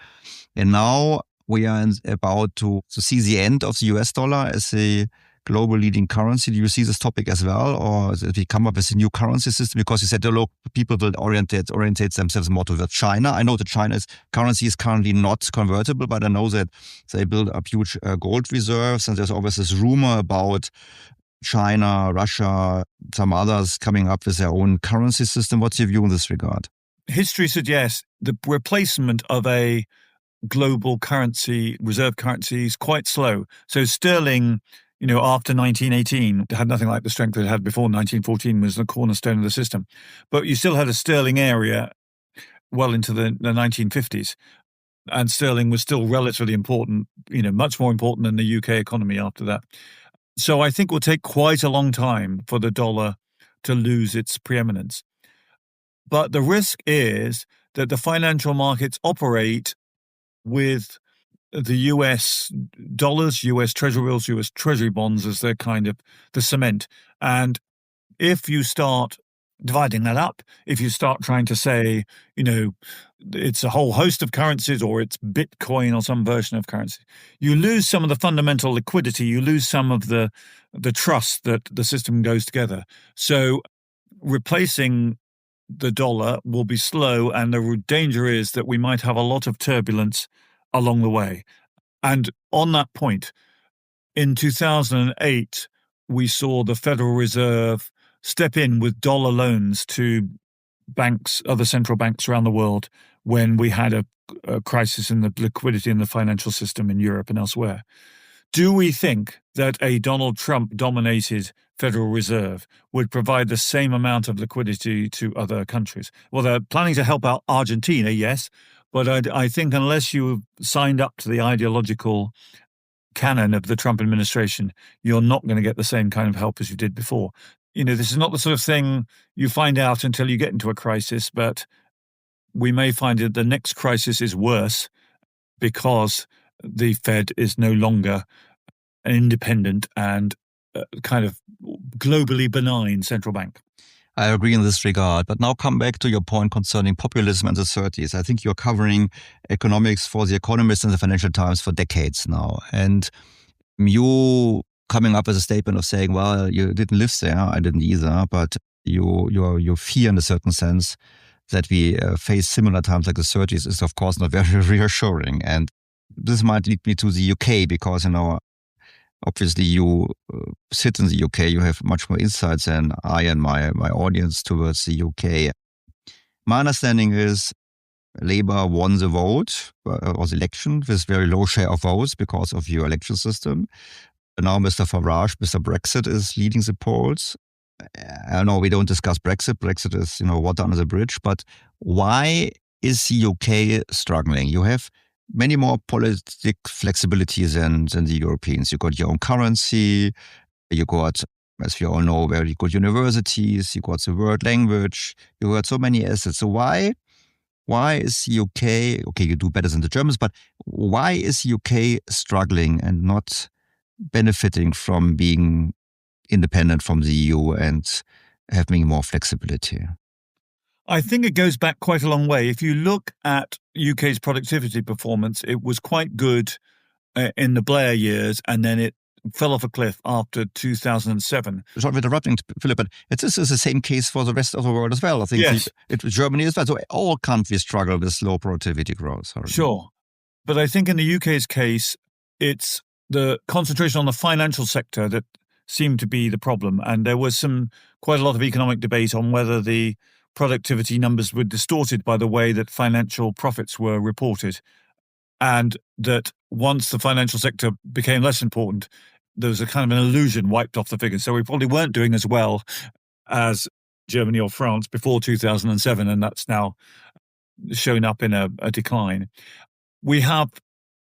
And now we are about to see the end of the US dollar as a global leading currency. Do you see this topic as well, or that we come up with a new currency system? Because you said, look, people will orientate themselves more towards China. I know that China's currency is currently not convertible, but I know that they build up huge gold reserves, and there's always this rumor about China, Russia, some others coming up with their own currency system. What's your view in this regard? History suggests the replacement of a global currency, reserve currency, is quite slow. So sterling, after 1918, had nothing like the strength it had before 1914, was the cornerstone of the system. But you still had a sterling area well into the 1950s. And sterling was still relatively important, much more important than the UK economy after that. So I think it will take quite a long time for the dollar to lose its preeminence. But the risk is that the financial markets operate with the US dollars, US treasury bills, US treasury bonds as their kind of the cement. And if you start dividing that up, if you start trying to say, it's a whole host of currencies or it's Bitcoin or some version of currency, you lose some of the fundamental liquidity, you lose some of the trust that the system goes together. So replacing the dollar will be slow, and the danger is that we might have a lot of turbulence along the way. And on that point, in 2008, we saw the Federal Reserve step in with dollar loans to banks, other central banks around the world, when we had a crisis in the liquidity in the financial system in Europe and elsewhere. Do we think that a Donald Trump-dominated Federal Reserve would provide the same amount of liquidity to other countries? Well, they're planning to help out Argentina, yes, but I think unless you signed up to the ideological canon of the Trump administration, you're not going to get the same kind of help as you did before. This is not the sort of thing you find out until you get into a crisis, but we may find that the next crisis is worse because the Fed is no longer an independent and kind of globally benign central bank. I agree in this regard. But now come back to your point concerning populism in the 30s. I think you're covering economics for The Economist and the Financial Times for decades now. And you coming up with a statement of saying, well, you didn't live there, I didn't either, but you fear in a certain sense that we face similar times like the 30s is of course not very reassuring. And this might lead me to the UK because, obviously you sit in the UK, you have much more insights than I and my audience towards the UK. My understanding is Labour won the vote or the election with very low share of votes because of your election system. Now Mr. Farage, Mr. Brexit is leading the polls. I know we don't discuss Brexit. Brexit is, water under the bridge. But why is the UK struggling? You have many more political flexibility than the Europeans. You got your own currency. You got, as we all know, very good universities. You got the world language. You got so many assets. So why is the UK, okay, you do better than the Germans, but why is the UK struggling and not benefiting from being independent from the EU and having more flexibility? I think it goes back quite a long way. If you look at UK's productivity performance, it was quite good in the Blair years, and then it fell off a cliff after 2007. Sorry for interrupting, Philip, but this is the same case for the rest of the world as well. I think yes. Germany as well. So all countries struggle with low productivity growth. Sure. But I think in the UK's case, it's the concentration on the financial sector that seemed to be the problem. And there was quite a lot of economic debate on whether the productivity numbers were distorted by the way that financial profits were reported. And that once the financial sector became less important, there was a kind of an illusion wiped off the figures. So we probably weren't doing as well as Germany or France before 2007, and that's now showing up in a decline. We have,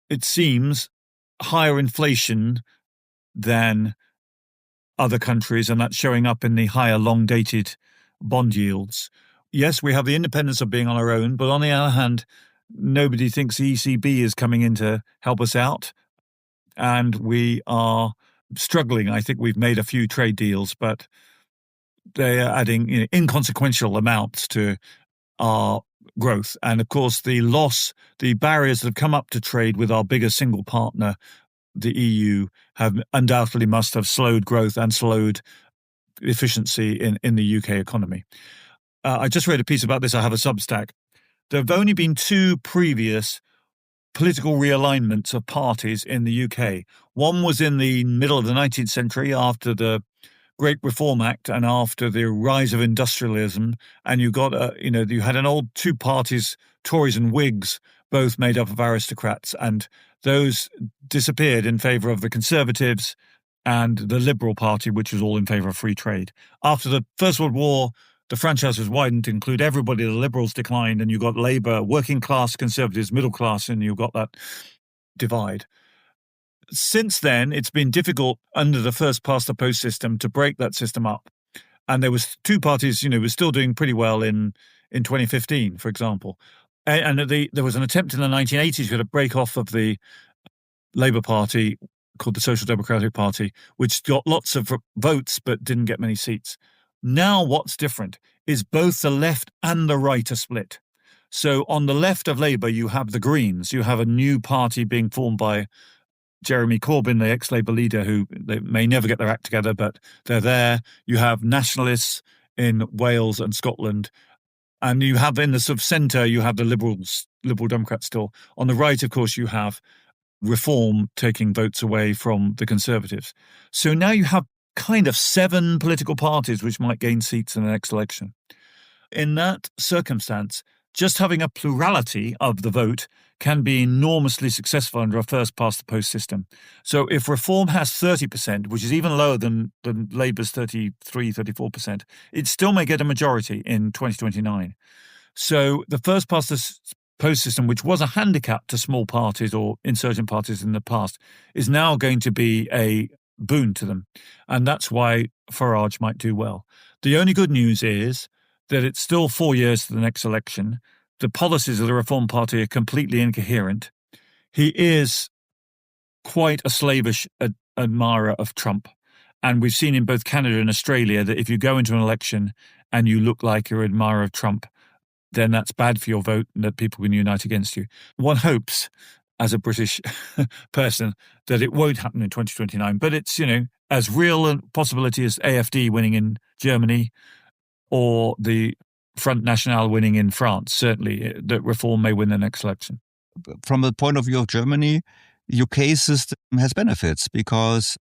it seems, higher inflation than other countries, and that's showing up in the higher long-dated bond yields. Yes, we have the independence of being on our own, but on the other hand, nobody thinks the ECB is coming in to help us out, and we are struggling. I think we've made a few trade deals, but they are adding inconsequential amounts to our growth. And of course, the barriers that have come up to trade with our biggest single partner, the EU, have undoubtedly must have slowed growth and slowed efficiency in the UK economy. I just read a piece about this. I have a Substack. There have only been two previous political realignments of parties in the UK. One was in the middle of the 19th century after the Great Reform Act and after the rise of industrialism, and you got you had an old two parties, Tories and Whigs, both made up of aristocrats, and those disappeared in favour of the Conservatives and the Liberal Party, which was all in favour of free trade. After the First World War, the franchise was widened to include everybody. The Liberals declined, and you got Labour, working class, Conservatives, middle class, and you got that divide. Since then, it's been difficult under the first past the post system to break that system up. And there was two parties, were still doing pretty well in 2015, for example. And there was an attempt in the 1980s to break off of the Labour Party called the Social Democratic Party, which got lots of votes but didn't get many seats. Now what's different is both the left and the right are split. So on the left of Labour, you have the Greens. You have a new party being formed by Jeremy Corbyn, the ex-Labour leader, who they may never get their act together, but they're there. You have nationalists in Wales and Scotland. And you have in the sort of centre, you have the Liberal Democrats still. On the right, of course, you have Reform taking votes away from the Conservatives. So now you have kind of 7 political parties which might gain seats in the next election. In that circumstance, just having a plurality of the vote can be enormously successful under a first-past-the-post system. So if Reform has 30%, which is even lower than Labour's 33, 34%, it still may get a majority in 2029. So the first-past-the-post system, which was a handicap to small parties or insurgent parties in the past, is now going to be a boon to them. And that's why Farage might do well. The only good news is that it's still 4 years to the next election. The policies of the Reform Party are completely incoherent. He is quite a slavish admirer of Trump. And we've seen in both Canada and Australia that if you go into an election and you look like you're an admirer of Trump, then that's bad for your vote and that people can unite against you. One hopes, as a British person, that it won't happen in 2029. But it's, as real a possibility as AfD winning in Germany or the Front National winning in France, certainly, that Reform may win the next election. From the point of view of Germany, UK system has benefits because,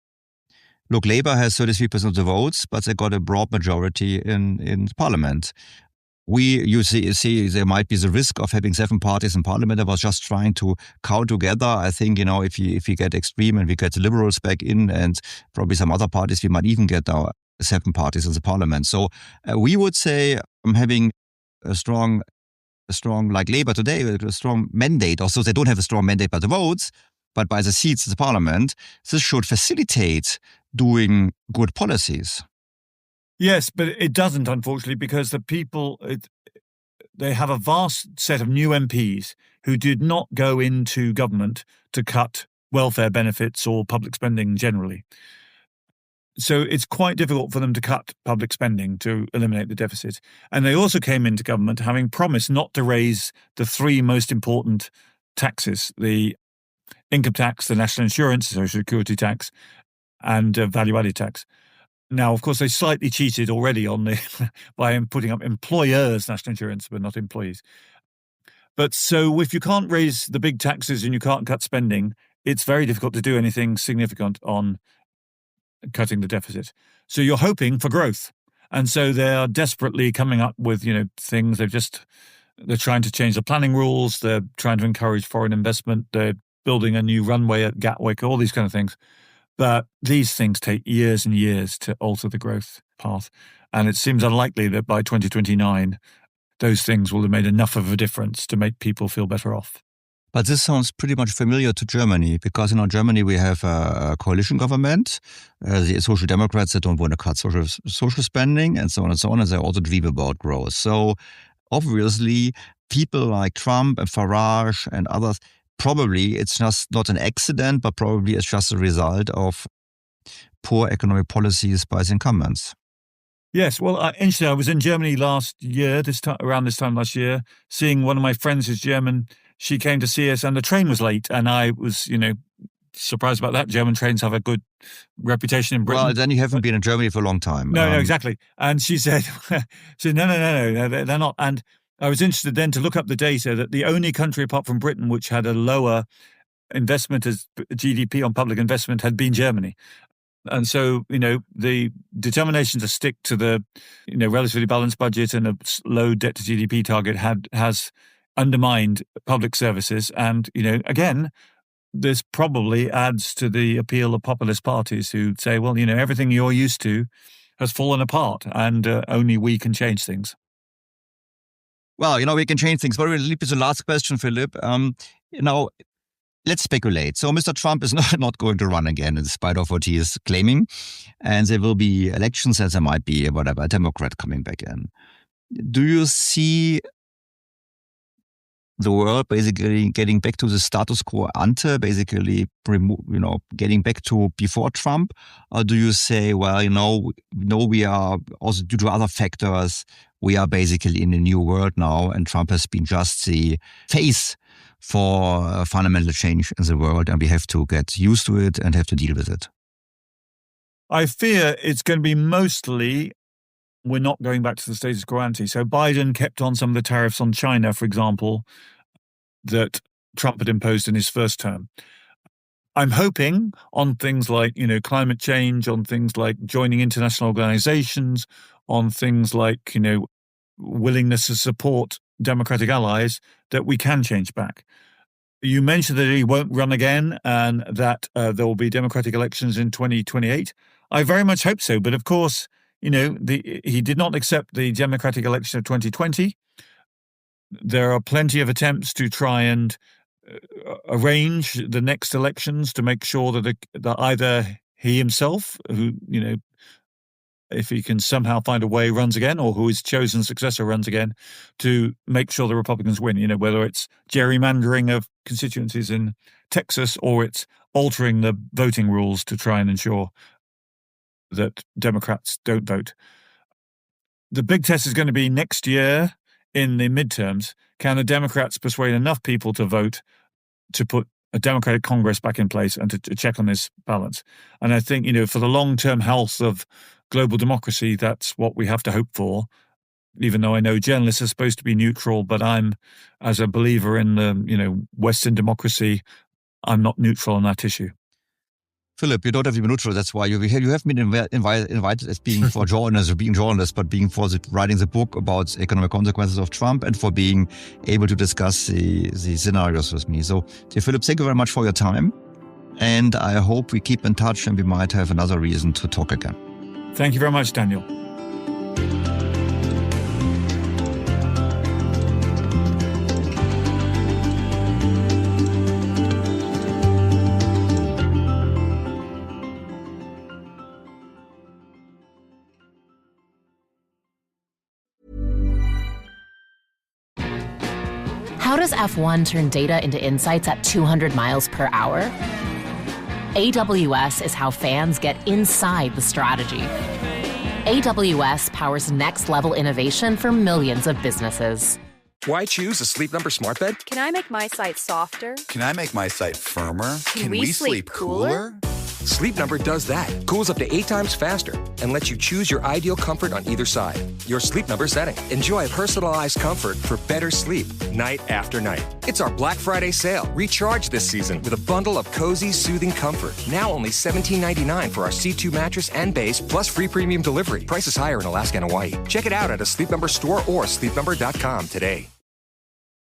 look, Labour has 33% of the votes, but they got a broad majority in Parliament. You see there might be the risk of having 7 parties in Parliament. I was just trying to count together. I think, if you get extreme and we get the Liberals back in and probably some other parties, we might even get our 7 parties in the Parliament. So we would say having a strong, like Labour today, a strong mandate. Also, they don't have a strong mandate by the votes, but by the seats in the Parliament. This should facilitate doing good policies. Yes, but it doesn't, unfortunately, because the people, they have a vast set of new MPs who did not go into government to cut welfare benefits or public spending generally. So it's quite difficult for them to cut public spending to eliminate the deficit. And they also came into government having promised not to raise the 3 most important taxes, the income tax, the national insurance, social security tax, and value-added tax. Now, of course, they slightly cheated already by putting up employers' national insurance, but not employees. But so if you can't raise the big taxes and you can't cut spending, it's very difficult to do anything significant on cutting the deficit. So you're hoping for growth. And so they're desperately coming up with, things. They're trying to change the planning rules. They're trying to encourage foreign investment. They're building a new runway at Gatwick, all these kind of things. But these things take years and years to alter the growth path. And it seems unlikely that by 2029, those things will have made enough of a difference to make people feel better off. But this sounds pretty much familiar to Germany because in Germany we have a coalition government, the Social Democrats that don't want to cut social spending and so on, and they also dream about growth. So obviously people like Trump and Farage and others, probably it's just not an accident, but probably it's just a result of poor economic policies by the incumbents. Yes, well, interestingly, I was in Germany last year, around this time last year, seeing one of my friends who's German. She came to see us and the train was late. And I was, surprised about that. German trains have a good reputation in Britain. Well, then you haven't been in Germany for a long time. No, exactly. And she said, no, they're not. And I was interested then to look up the data that the only country apart from Britain which had a lower investment as GDP on public investment had been Germany. And so, the determination to stick to the, relatively balanced budget and a low debt to GDP target has undermined public services. And, again, this probably adds to the appeal of populist parties who say, well, everything you're used to has fallen apart and only we can change things. Well, we can change things. But we'll leave to the last question, Philip. Let's speculate. So Mr. Trump is not going to run again in spite of what he is claiming. And there will be elections and there might be a Democrat coming back in. Do you see the world basically getting back to the status quo ante, basically, getting back to before Trump? Or do you say, well, we are also due to other factors, we are basically in a new world now and Trump has been just the face for fundamental change in the world and we have to get used to it and have to deal with it? I fear it's going to be mostly we're not going back to the status quo ante. So Biden kept on some of the tariffs on China, for example, that Trump had imposed in his first term. I'm hoping on things like, climate change, on things like joining international organizations, on things like, willingness to support democratic allies, that we can change back. You mentioned that he won't run again and that there will be democratic elections in 2028. I very much hope so. But of course, he did not accept the democratic election of 2020. There are plenty of attempts to try and arrange the next elections to make sure that either he himself, who, if he can somehow find a way, runs again, or who his chosen successor runs again, to make sure the Republicans win, whether it's gerrymandering of constituencies in Texas or it's altering the voting rules to try and ensure that Democrats don't vote. The big test is going to be next year in the midterms. Can the Democrats persuade enough people to vote to put a Democratic Congress back in place and to check on this balance? And I think, for the long-term health of global democracy, that's what we have to hope for, even though I know journalists are supposed to be neutral, but I'm, as a believer in the, Western democracy, I'm not neutral on that issue. Philip, you don't have to be neutral. That's why you have been invited as being for journalist, but being for writing the book about economic consequences of Trump and for being able to discuss the scenarios with me. So, dear Philip, thank you very much for your time. And I hope we keep in touch and we might have another reason to talk again. Thank you very much, Daniel. How does F1 turn data into insights at 200 miles per hour? AWS is how fans get inside the strategy. AWS powers next-level innovation for millions of businesses. Why choose a Sleep Number smart bed? Can I make my site softer? Can I make my site firmer? Can we sleep cooler? Sleep Number does that. Cools up to 8 times faster and lets you choose your ideal comfort on either side. Your Sleep Number setting. Enjoy personalized comfort for better sleep night after night. It's our Black Friday sale. Recharge this season with a bundle of cozy, soothing comfort. Now only $17.99 for our C2 mattress and base, plus free premium delivery. Prices higher in Alaska and Hawaii. Check it out at a Sleep Number store or sleepnumber.com today.